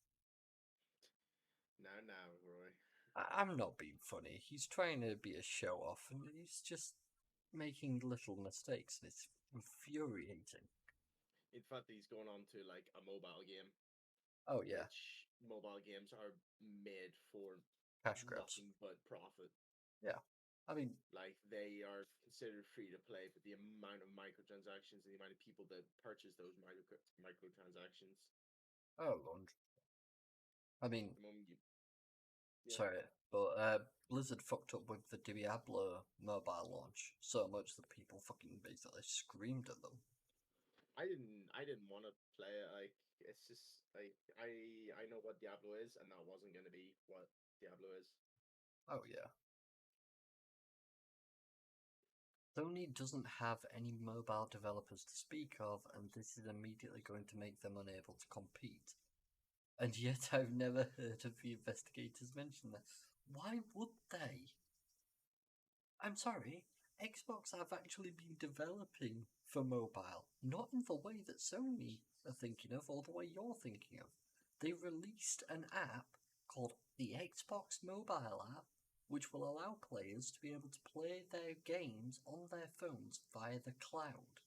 Now, Roy. I'm not being funny. He's trying to be a show off and he's just making little mistakes and it's infuriating. In fact, he's going on to like a mobile game. Oh, yeah. Which mobile games are made for Cash grabs. nothing but profit. Yeah. I mean, like they are considered free to play, but the amount of microtransactions and the amount of people that purchase those microtransactions. oh, Lord. I mean, The moment you, sorry, but Blizzard fucked up with the Diablo mobile launch so much that people fucking basically screamed at them. I didn't want to play it. Like it's just like I know what Diablo is, and that wasn't going to be what Diablo is. Oh yeah. Sony doesn't have any mobile developers to speak of, and this is immediately going to make them unable to compete. And yet I've never heard of the investigators mention that. Why would they? I'm sorry, Xbox have actually been developing for mobile, not in the way that Sony are thinking of or the way you're thinking of. They released an app called the Xbox Mobile app, which will allow players to be able to play their games on their phones via the cloud.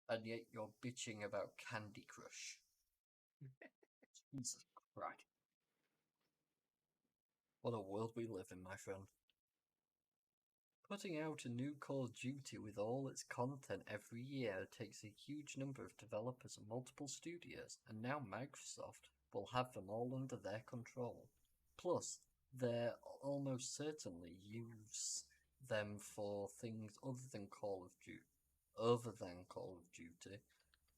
And yet you're bitching about Candy Crush. Jesus Christ. What a world we live in, my friend. Putting out a new Call of Duty with all its content every year takes a huge number of developers and multiple studios, and now Microsoft will have them all under their control. Plus, they'll almost certainly use them for things other than Call of Duty,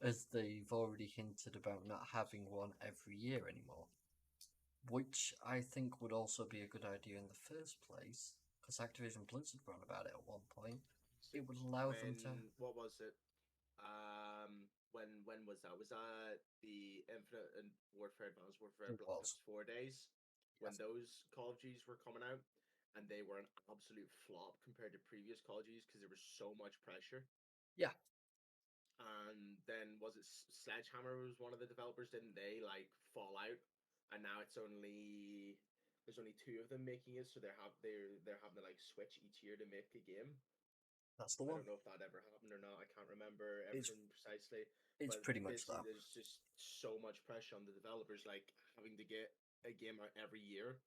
as they've already hinted about not having one every year anymore. Which I think would also be a good idea in the first place, because Activision Blizzard ran about it at one point. It would allow them to. What was it? When was that? Was that the Infinite and Warfare Advanced Warfare It Black was. Ops 4 days? When Yes. those Call of Duties were coming out, and they were an absolute flop compared to previous Call of Duties because there was so much pressure. Yeah. And then was it Sledgehammer was one of the developers? Didn't they like fall out? And now there's only two of them making it, so they're having to like switch each year to make a game. That's the I one. don't know if that ever happened or not. I can't remember It's- everything precisely. It's But pretty much basically, that. there's just so much pressure on the developers, like having to get a game out every year.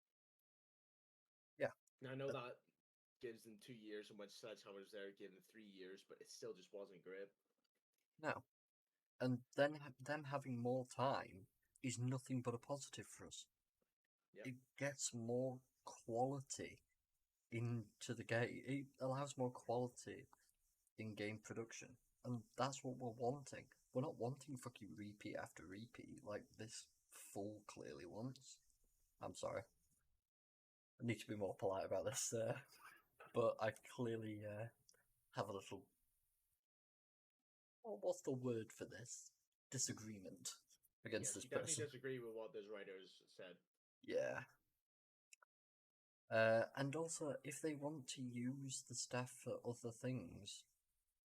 Yeah. Now, I know that gives them 2 years, and when Sledgehammer was there, it gave them 3 years, but it still just wasn't great. No. And then them having more time is nothing but a positive for us. Yep. It gets more quality into the game. It allows more quality in game production. And that's what we're wanting. We're not wanting fucking repeat after repeat like this fool clearly wants. I'm sorry. I need to be more polite about this, but I clearly have a little. Well, what's the word for this? Disagreement against Yes, this you definitely person. disagree with what those writers said. Yeah. And also, if they want to use the staff for other things,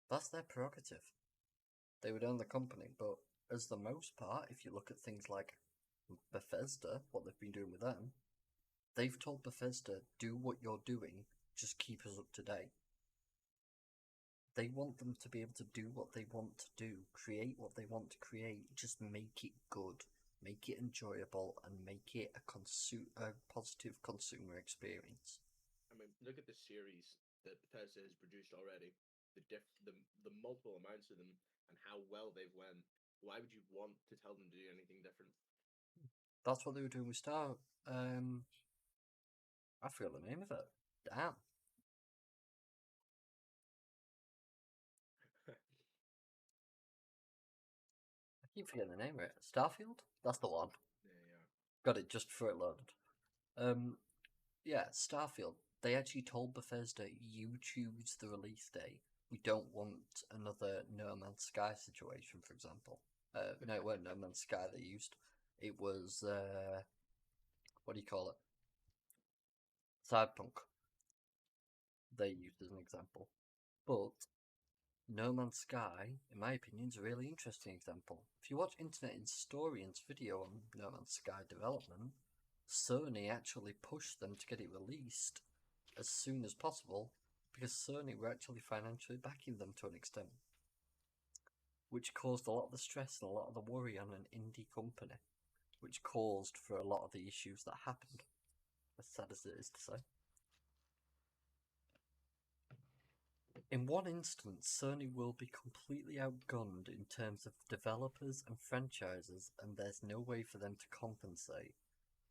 that's their prerogative. They would own the company, but as the most part, if you look at things like Bethesda, what they've been doing with them, they've told Bethesda, do what you're doing, just keep us up to date. They want them to be able to do what they want to do, create what they want to create, just make it good, make it enjoyable, and make it a positive consumer experience. I mean, look at the series that Bethesda has produced already. The multiple amounts of them and how well they've went. Why would you want to tell them to do anything different? That's what they were doing with Star. I forgot the name of it. Damn. I keep forgetting the name of it. Starfield? That's the one. Yeah. Got it just before it loaded. Yeah, Starfield. They actually told Bethesda, you choose the release date. We don't want another No Man's Sky situation, for example. No, it wasn't No Man's Sky they used. It was, what do you call it? Cyberpunk. They used as an example. But No Man's Sky, in my opinion, is a really interesting example. If you watch Internet Historian's video on No Man's Sky development, Sony actually pushed them to get it released as soon as possible because Sony were actually financially backing them to an extent, which caused a lot of the stress and a lot of the worry on an indie company, which caused for a lot of the issues that happened, as sad as it is to say. In one instance, Sony will be completely outgunned in terms of developers and franchises, and there's no way for them to compensate.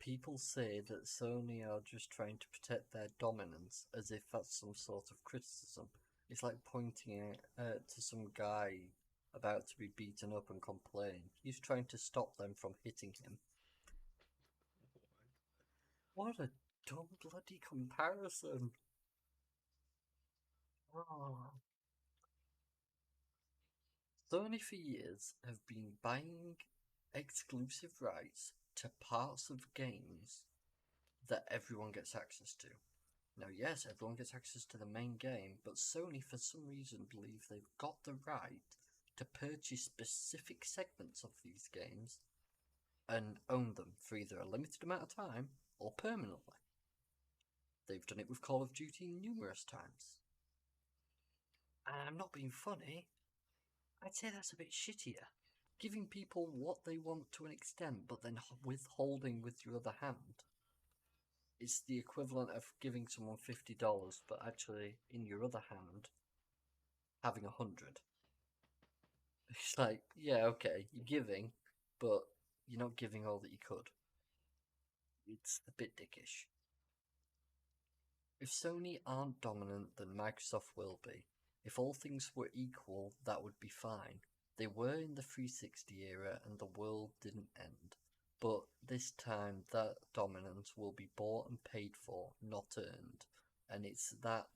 People say that Sony are just trying to protect their dominance, as if that's some sort of criticism. It's like pointing to some guy about to be beaten up and complaining. He's trying to stop them from hitting him. What a dumb bloody comparison! Oh. Sony for years have been buying exclusive rights to parts of games that everyone gets access to. Now, yes, everyone gets access to the main game, but Sony, for some reason, believe they've got the right to purchase specific segments of these games and own them for either a limited amount of time or permanently. They've done it with Call of Duty numerous times. And I'm not being funny, I'd say that's a bit shittier. Giving people what they want to an extent, but then withholding with your other hand. It's the equivalent of giving someone $50, but actually, in your other hand, having 100. It's like, yeah, okay, you're giving, but you're not giving all that you could. It's a bit dickish. If Sony aren't dominant, then Microsoft will be. If all things were equal, that would be fine. They were in the 360 era and the world didn't end. But this time, that dominance will be bought and paid for, not earned. And it's that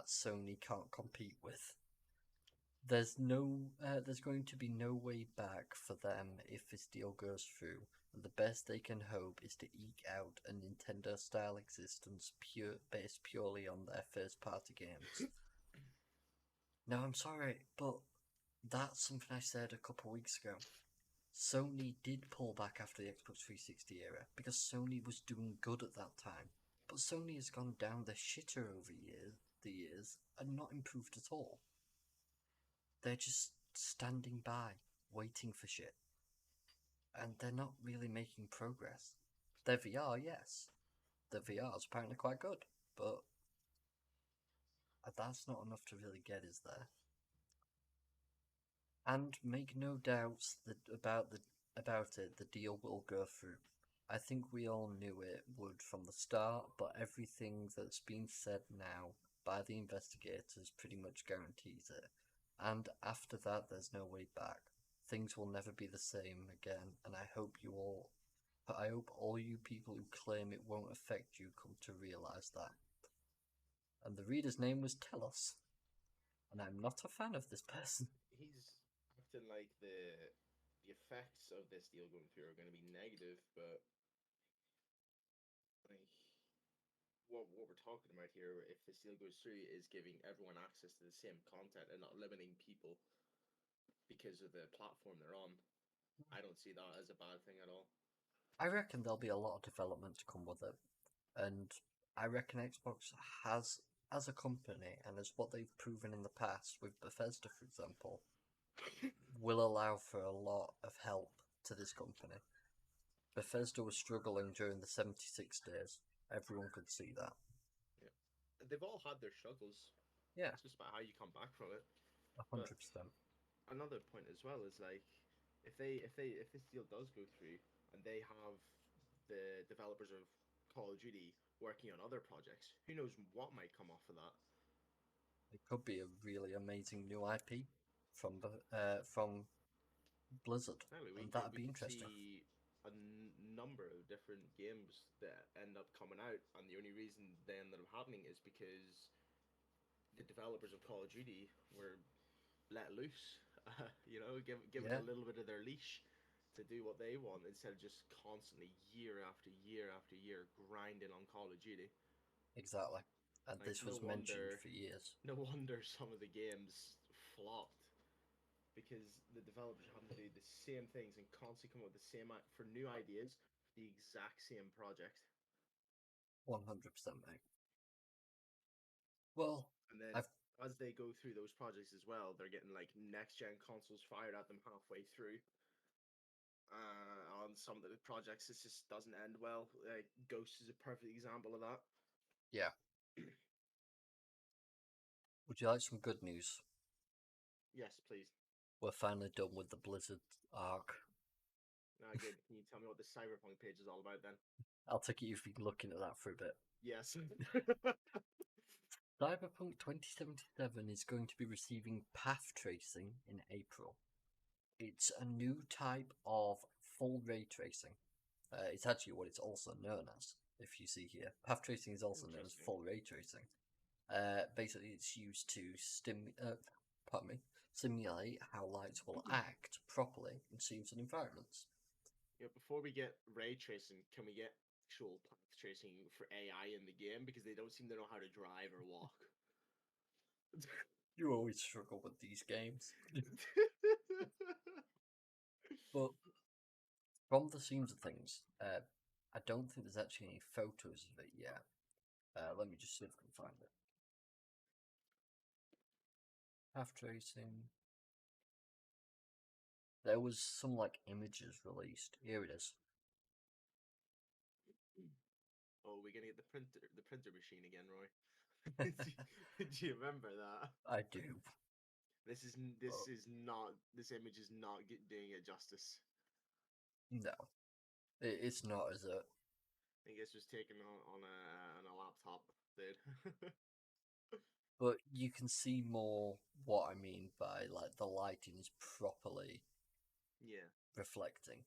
Sony can't compete with. There's going to be no way back for them if this deal goes through, and the best they can hope is to eke out a Nintendo-style existence based purely on their first-party games. Now, I'm sorry, but that's something I said a couple of weeks ago. Sony did pull back after the Xbox 360 era because Sony was doing good at that time, but Sony has gone down the shitter over the years and not improved at all. They're just standing by, waiting for shit. And they're not really making progress. Their VR, yes. The VR is apparently quite good, but that's not enough to really get us there. And make no doubts about it, the deal will go through. I think we all knew it would from the start, but everything that's been said now by the investigators pretty much guarantees it. And after that, there's no way back. Things will never be the same again, and I hope all you people who claim it won't affect you come to realise that. And the reader's name was Telos, and I'm not a fan of this person. He's acting like the effects of this deal going through are going to be negative, but like what we're talking about here, if this deal goes through, is giving everyone access to the same content and not limiting people because of the platform they're on. I don't see that as a bad thing at all. I reckon there'll be a lot of development to come with it, and I reckon Xbox has, as a company, and as what they've proven in the past with Bethesda, for example, will allow for a lot of help to this company. Bethesda was struggling during the 76 days. Everyone could see that. Yeah, they've all had their struggles. Yeah, it's just about how you come back from it. 100%. Another point as well is like, if this deal does go through and they have the developers of Call of Duty working on other projects, who knows what might come off of that? It could be a really amazing new IP from Blizzard, and that'd be interesting. See a number of different games that end up coming out, and the only reason they ended up happening is because the developers of Call of Duty were let loose, given a little bit of their leash to do what they want instead of just constantly year after year after year grinding on Call of Duty. Exactly. And like, this was mentioned for years. No wonder some of the games flopped, because the developers having to do the same things and constantly come up with the same for new ideas, the exact same project. 100%, mate. Well, and then as they go through those projects as well, they're getting like next-gen consoles fired at them halfway through. On some of the projects, this just doesn't end well. Ghost is a perfect example of that. Yeah. Would you like some good news? Yes, please. We're finally done with the Blizzard arc. Good. Can you tell me what the Cyberpunk page is all about then? I'll take it you've been looking at that for a bit. Yes. Cyberpunk 2077 is going to be receiving path tracing in April. It's a new type of full ray tracing. It's actually what it's also known as, if you see here. Path tracing is also known as full ray tracing. Basically, it's used to simulate how lights will act properly in scenes and environments. before we get ray tracing, can we get actual path tracing for AI in the game, because they don't seem to know how to drive or walk. You always struggle with these games. But from the seams of things, I don't think there's actually any photos of it yet. Let me just see if I can find it. Path tracing. There was some like images released. Here it is. Oh, we're gonna get the printer machine again, Roy. Do you remember that? I do. This image is not doing it justice. No, it's not, is it? I think this was taken on a laptop, dude. But you can see more what I mean by like the lighting is properly reflecting.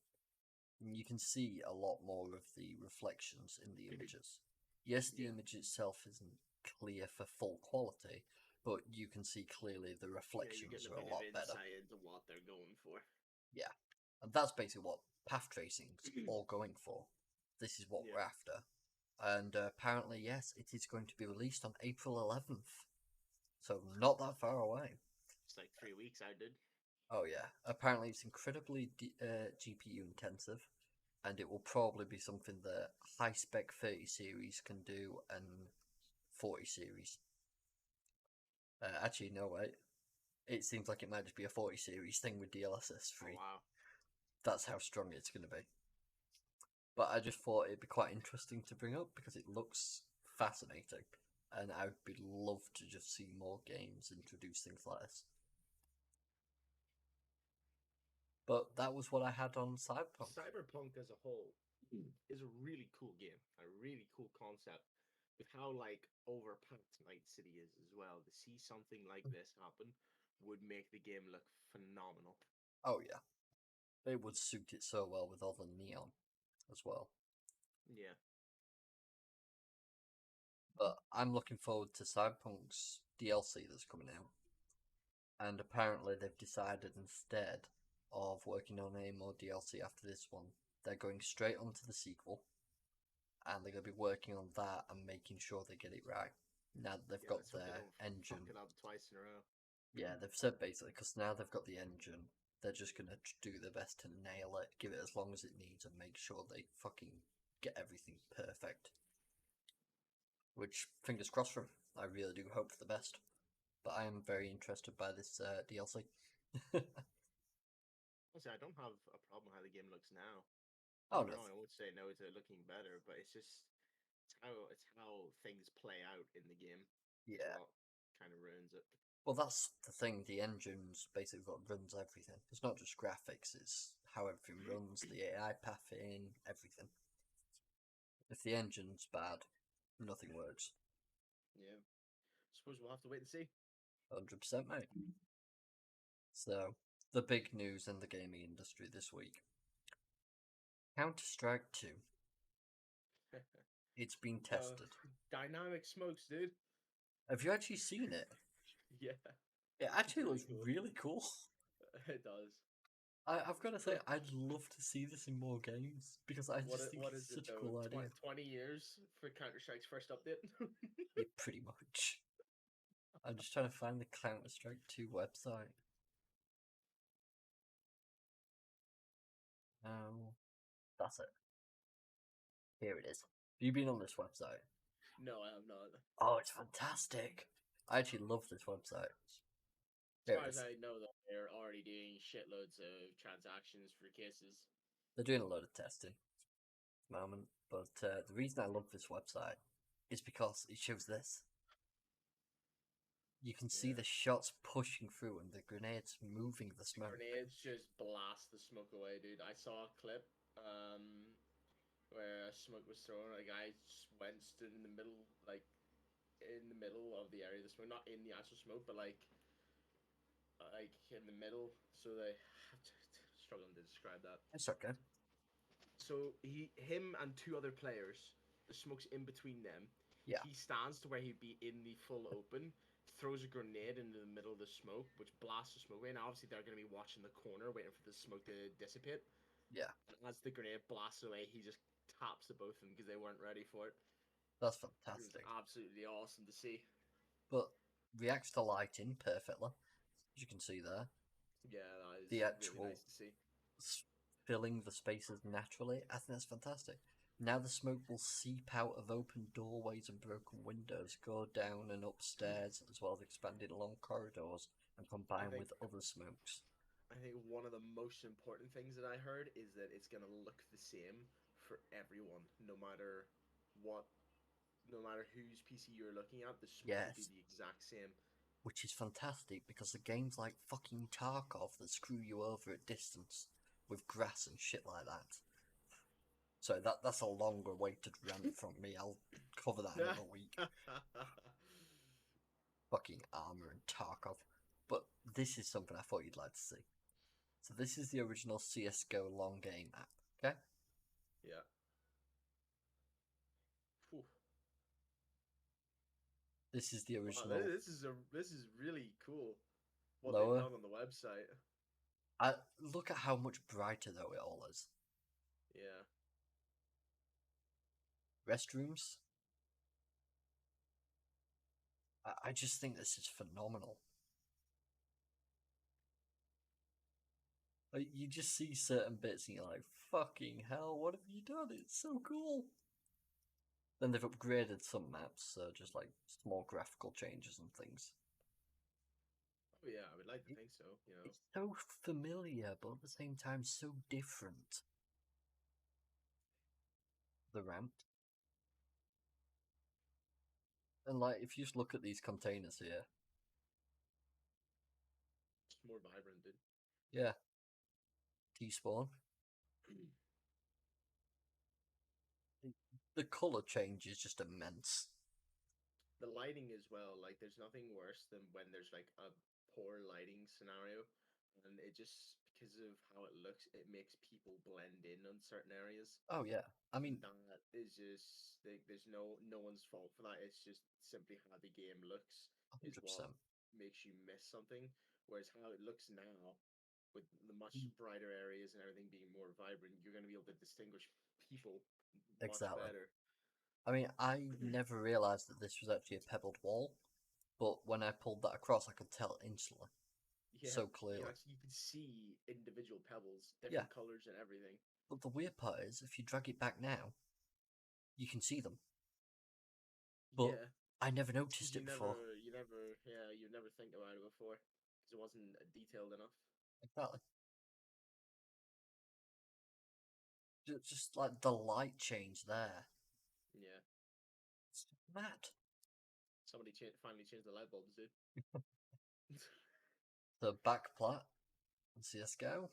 You can see a lot more of the reflections in the images. Yes, the image itself isn't clear for full quality, but you can see clearly the reflections are a lot better. Insight into what they're going for. Yeah, and that's basically what path tracing's all going for. This is what we're after. And apparently, yes, it is going to be released on April 11th. So not that far away. It's like 3 weeks out, dude. Oh yeah. Apparently it's incredibly GPU intensive, and it will probably be something that high spec 30 series can do and 40 series. Actually, no wait. It seems like it might just be a 40 series thing with DLSS 3. Oh, wow. That's how strong it's going to be. But I just thought it'd be quite interesting to bring up because it looks fascinating. And I would be love to just see more games introduce things like this. But that was what I had on Cyberpunk. Cyberpunk as a whole is a really cool game, a really cool concept. With how like overpacked Night City is as well, to see something like this happen would make the game look phenomenal. Oh yeah, it would suit it so well with all the neon as well. Yeah. But I'm looking forward to Cyberpunk's DLC that's coming out. And apparently they've decided instead of working on any more DLC after this one, they're going straight onto the sequel. And they're going to be working on that and making sure they get it right. Now that they've got their engine. Fuck it up twice in a row. Yeah, they've said basically, because now they've got the engine, they're just going to do their best to nail it, give it as long as it needs, and make sure they fucking get everything perfect. Which, fingers crossed for them. I really do hope for the best. But I am very interested by this DLC. Honestly, I don't have a problem how the game looks now. Oh no, no! I won't say no to it looking better, but it's just it's how things play out in the game. Yeah, kind of ruins it. Well, that's the thing. The engine's basically what runs everything. It's not just graphics; it's how everything runs, the AI pathing, everything. If the engine's bad, nothing works. Yeah. Suppose we'll have to wait and see. 100%, mate. So, the big news in the gaming industry this week. Counter-Strike 2. It's been tested. Dynamic smokes, dude. Have you actually seen it? Yeah. It actually looks really cool. It does. I've got to say, I'd love to see this in more games because I just think it's such a cool idea. 20 years for Counter-Strike's first update? Yeah, pretty much. I'm just trying to find the Counter-Strike 2 website. That's it. Here it is. Have you been on this website? No, I have not. Oh, it's fantastic. I actually love this website. As far as I know, that they're already doing shitloads of transactions for cases. They're doing a load of testing at the moment, but the reason I love this website is because it shows this. You can see the shots pushing through and the grenades moving the smoke. Grenades just blast the smoke away, dude. I saw a clip where smoke was thrown. A guy just stood in the middle, in the middle of the area of the smoke, not in the actual smoke, but like in the middle. So they struggling to describe that. It's okay. So him and two other players, the smoke's in between them. Yeah. He stands to where he'd be in the full open, throws a grenade into the middle of the smoke, which blasts the smoke away. And obviously they're going to be watching the corner, waiting for the smoke to dissipate. Yeah. And as the grenade blasts away, he just taps at both of them because they weren't ready for it. That's It was fantastic. absolutely awesome to see. But reacts to lighting perfectly, as you can see there. Yeah, that is The really actual nice to see. filling the spaces naturally. I think that's fantastic. Now the smoke will seep out of open doorways and broken windows, go down and upstairs, as well as expanding along corridors and combine think- with other smokes. I think one of the most important things that I heard is that it's gonna look the same for everyone, no matter what, no matter whose PC you're looking at. The smoke will be Yes. the exact same. Which is fantastic because the games like fucking Tarkov that screw you over at distance with grass and shit like that. So that's a longer waited rant from me. I'll cover that another week. Fucking armor and Tarkov. But this is something I thought you'd like to see. So this is the original CS:GO long game app. Okay. Yeah. Phew. This is the Wow, original. this is really cool. What Lower. they've done on the website. Look at how much brighter though it all is. Yeah. Restrooms. I just think this is phenomenal. Like, you just see certain bits and you're like, fucking hell, what have you done? It's so cool. Then they've upgraded some maps, so just like small graphical changes and things. Oh yeah, I would like to think so. You know. It's so familiar, but at the same time so different. The ramp. And like, if you just look at these containers here, It's more vibrant, dude. yeah, T-spawn. The color change is just immense. The lighting as well, like there's nothing worse than when there's like a poor lighting scenario and it just because of how it looks, it makes people blend in on certain areas. Oh yeah, I mean, That is just like, there's no one's fault for that. It's just simply how the game looks is what 100%. makes you miss something. Whereas how it looks now, with the much brighter areas and everything being more vibrant, you're going to be able to distinguish people much Exactly. better. I mean, I never realised that this was actually a pebbled wall, but when I pulled that across, I could tell instantly, Yeah, so clearly. you can see individual pebbles, Yeah. different colors and everything. But the weird part is, if you drag it back now, you can see them. But Yeah, I never noticed it before. you never think about it before because it wasn't detailed enough. Exactly. Just like the light change there. Yeah, It's mad. somebody finally changed the light bulbs, dude. The back plat on CSGO.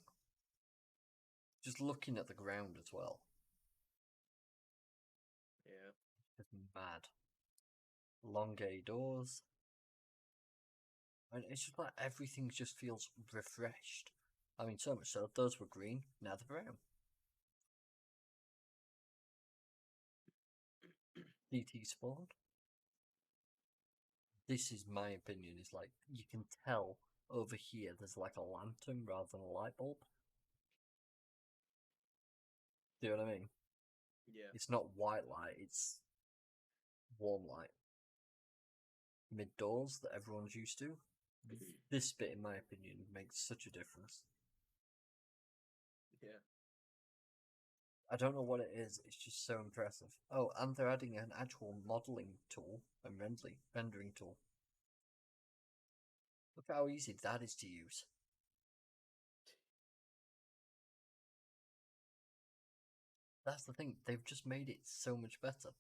Just looking at the ground as well. Yeah, It's mad. Long gay doors. And it's just like everything just feels refreshed. I mean, so much so, those were green, now they're brown. DT spawn. This is my opinion, is like, you can tell over here there's like a lantern rather than a light bulb. Do you know what I mean? yeah, It's not white light, it's warm light. Mid doors that everyone's used to. This bit, in my opinion, makes such a difference. yeah. I don't know what it is, it's just so impressive. Oh, and they're adding an actual modelling tool and rendering tool. Look how easy that is to use. That's the thing, they've just made it so much better.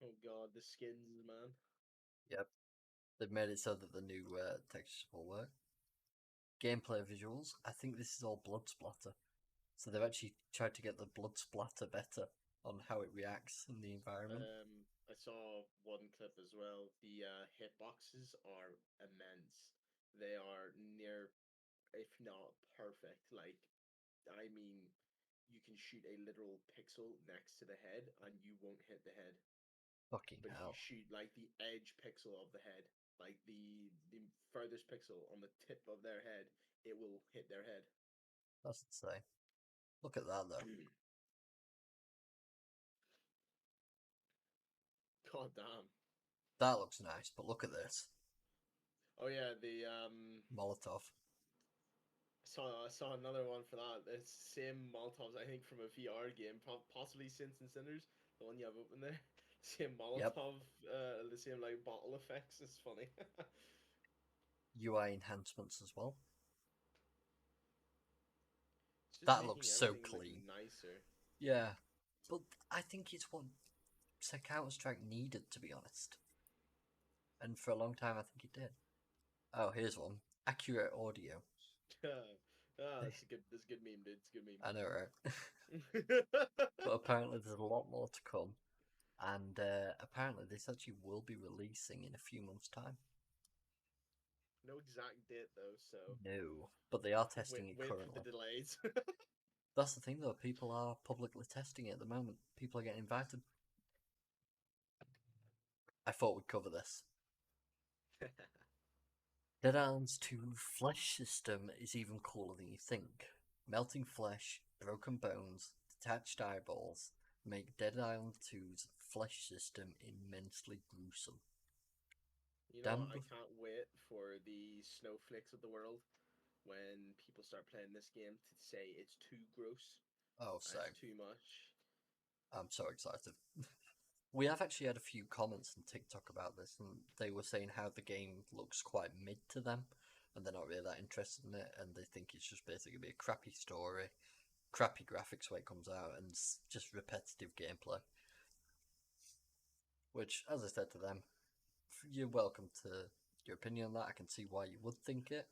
Oh god, the skins, man. Yep. They've made it so that the new textures will work. Gameplay visuals, I think this is all blood splatter. So they've actually tried to get the blood splatter better on how it reacts in the environment. I saw one clip as well. The hitboxes are immense. They are near, if not perfect. Like, I mean, you can shoot a literal pixel next to the head and you won't hit the head. Fucking But if you hell. shoot like the edge pixel of the head, like the furthest pixel on the tip of their head, it will hit their head. That's insane. Look at that though. God damn. That looks nice, but look at this. Oh yeah, the Molotov. I saw another one for that. It's same Molotovs I think from a VR game, possibly Sins and Sinners, the one you have open there. Same Yep. Molotov, the same like bottle effects. It's funny. UI enhancements as well. It's just That making looks so everything look clean. nicer. Yeah, but I think it's what Counter-Strike needed, to be honest. And for a long time, I think it did. Oh, here's one. Accurate audio. That's a good meme, dude. It's a good meme. I know, right? But apparently there's a lot more to come. And apparently this actually will be releasing in a few months' time. No exact date though, so No. But they are testing it wait currently. for the delays. That's the thing though, people are publicly testing it at the moment. People are getting invited. I thought we'd cover this. Dead Island's 2 flesh system is even cooler than you think. Melting flesh, broken bones, detached eyeballs make Dead Island 2's flesh system immensely gruesome. You know, I can't wait for the snowflakes of the world when people start playing this game to say it's too gross. Oh, so it's too much. I'm so excited. We have actually had a few comments on TikTok about this, and they were saying how the game looks quite mid to them, and they're not really that interested in it, and they think it's just basically be a crappy story, crappy graphics when it comes out, and just repetitive gameplay. Which, as I said to them, you're welcome to your opinion on that. I can see why you would think it,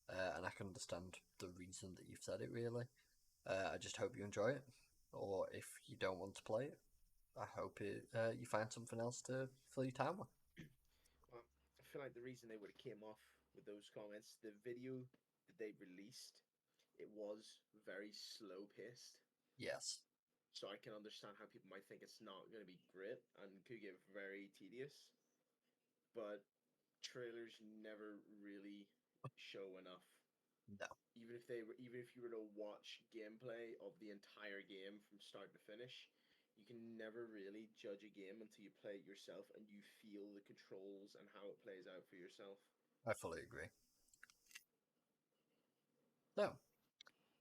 and I can understand the reason that you've said it, really. I just hope you enjoy it, or if you don't want to play it, I hope you find something else to fill your time with. Well, I feel like the reason they would have came off with those comments, the video that they released, it was very slow paced. Yes. So I can understand how people might think it's not going to be great and could get very tedious. But trailers never really show enough. No. Even if you were to watch gameplay of the entire game from start to finish, you can never really judge a game until you play it yourself and you feel the controls and how it plays out for yourself. I fully agree. So,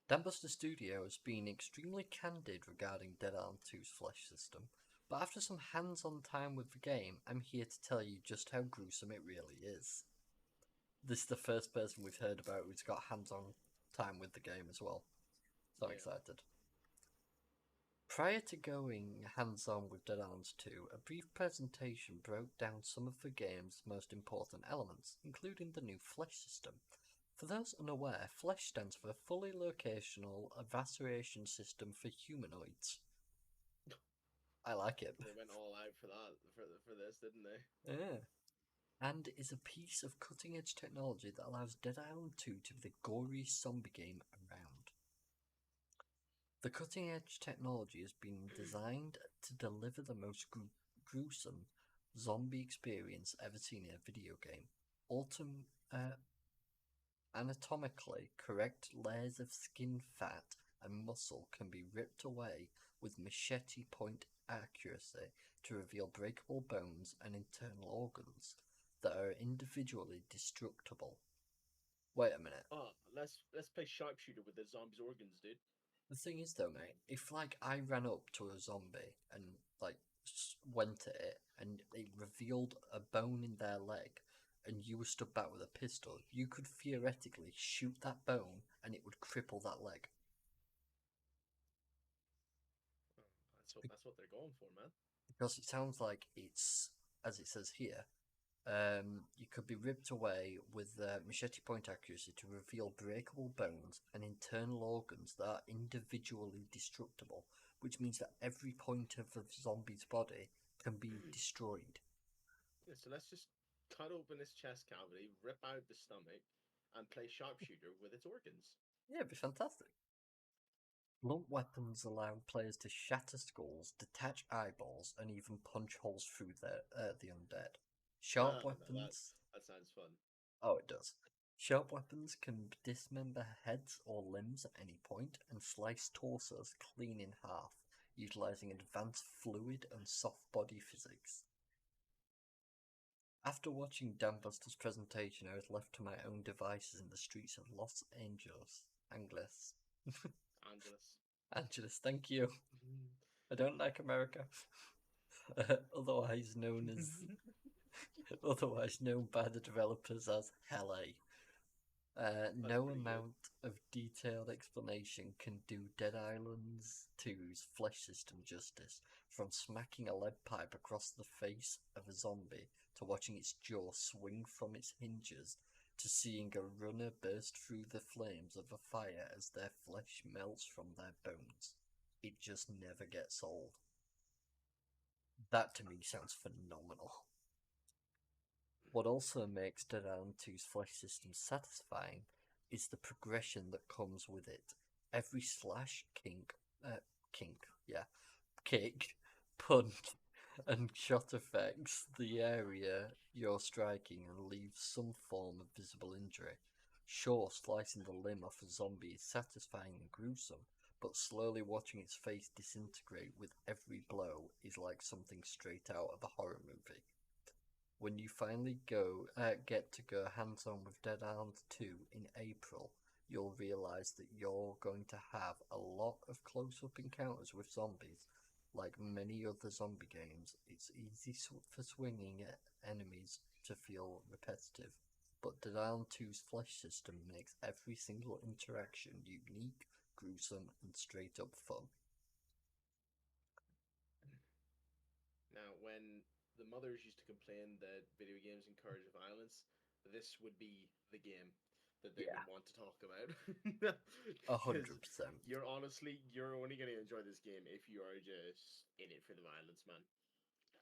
Dambuster Studio has been extremely candid regarding Dead Island 2's flesh system, but after some hands-on time with the game, I'm here to tell you just how gruesome it really is. This is the first person we've heard about who's got hands-on time with the game as well. So Yeah. excited. Prior to going hands-on with Dead Island 2, a brief presentation broke down some of the game's most important elements, including the new flesh system. For those unaware, flesh stands for Fully Locational Evacuation System for Humanoids. I like it. They went all out for that for this, didn't they? Yeah. And is a piece of cutting-edge technology that allows Dead Island 2 to be the goriest zombie game around. The cutting-edge technology has been designed to deliver the most gruesome zombie experience ever seen in a video game. Anatomically correct layers of skin, fat, and muscle can be ripped away with machete point accuracy to reveal breakable bones and internal organs that are individually destructible. Wait a minute. Oh, let's play sharpshooter with the zombies' organs, dude. The thing is, though, mate, if like I ran up to a zombie and like went at it and it revealed a bone in their leg, and you were stood back with a pistol, you could theoretically shoot that bone and it would cripple that leg. That's what they're going for, man. Because it sounds like it's, as it says here, you could be ripped away with machete point accuracy to reveal breakable bones and internal organs that are individually destructible, which means that every point of the zombie's body can be destroyed. Yeah, so let's just cut open this chest cavity, rip out the stomach, and play sharpshooter with its organs. Yeah, it'd be fantastic. Blunt weapons allow players to shatter skulls, detach eyeballs, and even punch holes through the undead. Sharp weapons. That sounds fun. Oh, it does. Sharp weapons can dismember heads or limbs at any point and slice torsos clean in half, utilizing advanced fluid and soft body physics. After watching Dan Buster's presentation, I was left to my own devices in the streets of Los Angeles. Angeles. Angeles, thank you. I don't like America. Otherwise known by the developers as LA. No pretty good. amount of detailed explanation can do Dead Island 2's flesh system justice, from smacking a lead pipe across the face of a zombie to watching its jaw swing from its hinges to seeing a runner burst through the flames of a fire as their flesh melts from their bones. It just never gets old. That to me sounds phenomenal. What also makes Dead Island 2's flesh system satisfying is the progression that comes with it. Every slash, kick, punch, and shot affects the area you're striking and leaves some form of visible injury. Sure, slicing the limb off a zombie is satisfying and gruesome, but slowly watching its face disintegrate with every blow is like something straight out of a horror movie. When you finally get to go hands-on with Dead Island 2 in April, you'll realise that you're going to have a lot of close-up encounters with zombies. Like many other zombie games, it's easy for swinging at enemies to feel repetitive, but Dead Island 2's flesh system makes every single interaction unique, gruesome, and straight-up fun. Now, when the mothers used to complain that video games encourage violence, this would be the game that they would want to talk about. 100%. You're only going to enjoy this game if you are just in it for the violence, man.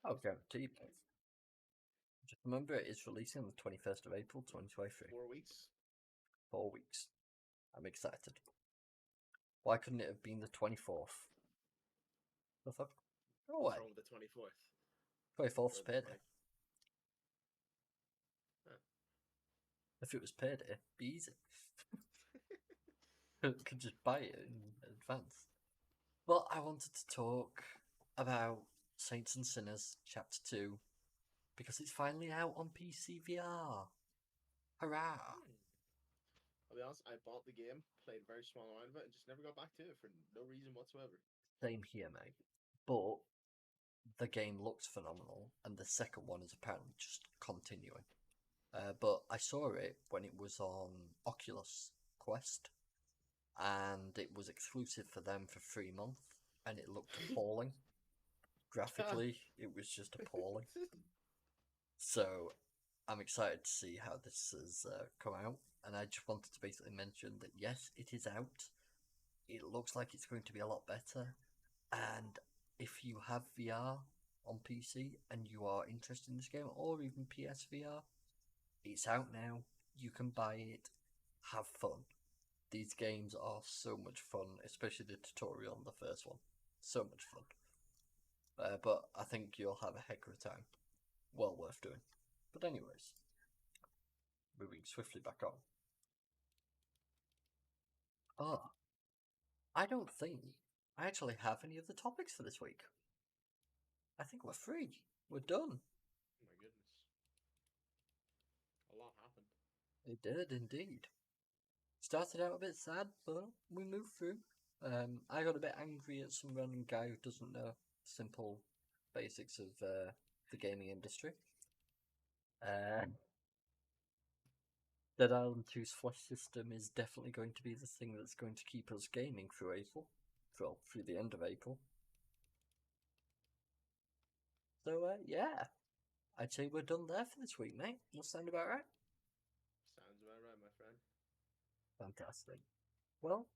I'll guarantee you. Just remember, it is releasing on the 21st of April, 2023. 4 weeks. 4 weeks. I'm excited. Why couldn't it have been the 24th? The fuck? Go away. What's wrong with the 24th? 24th's payday. Huh. If it was payday, it'd be easy. Could just buy it in advance. Well, I wanted to talk about Saints and Sinners Chapter 2 because it's finally out on PC VR. Hurrah! I'll be honest, I bought the game, played a very small amount of it, and just never got back to it for no reason whatsoever. Same here, mate. But the game looks phenomenal, and the second one is apparently just continuing. But I saw it when it was on Oculus Quest, and it was exclusive for them for 3 months, and it looked appalling. Graphically, it was just appalling. So I'm excited to see how this has come out, and I just wanted to basically mention that yes, it is out. It looks like it's going to be a lot better, and if you have VR on PC and you are interested in this game, or even PSVR, it's out now. You can buy it. Have fun. These games are so much fun, especially the tutorial on the first one. So much fun. But I think you'll have a heck of a time. Well worth doing. But anyways, moving swiftly back on. I don't think I actually have any of the topics for this week. I think we're free. We're done. Oh my goodness. A lot happened. It did indeed. Started out a bit sad, but we moved through. I got a bit angry at some random guy who doesn't know simple basics of the gaming industry. Dead Island 2's flesh system is definitely going to be the thing that's going to keep us gaming through April. Well, through the end of April. So, yeah. I'd say we're done there for this week, mate. That sound about right? Sounds about right, my friend. Fantastic. Well,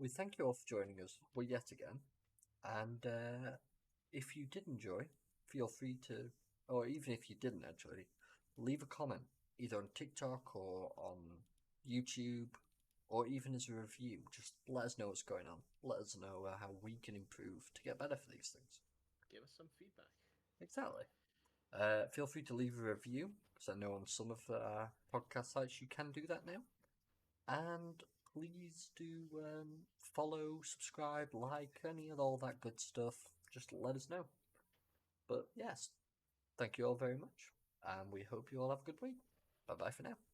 we thank you all for joining us yet again. And if you did enjoy, feel free to, or even if you didn't actually, leave a comment either on TikTok or on YouTube, or even as a review. Just let us know what's going on. Let us know how we can improve to get better for these things. Give us some feedback. Exactly. Feel free to leave a review because I know on some of the podcast sites you can do that now. And please do follow, subscribe, like, any of all that good stuff. Just let us know. But yes, thank you all very much, and we hope you all have a good week. Bye bye for now.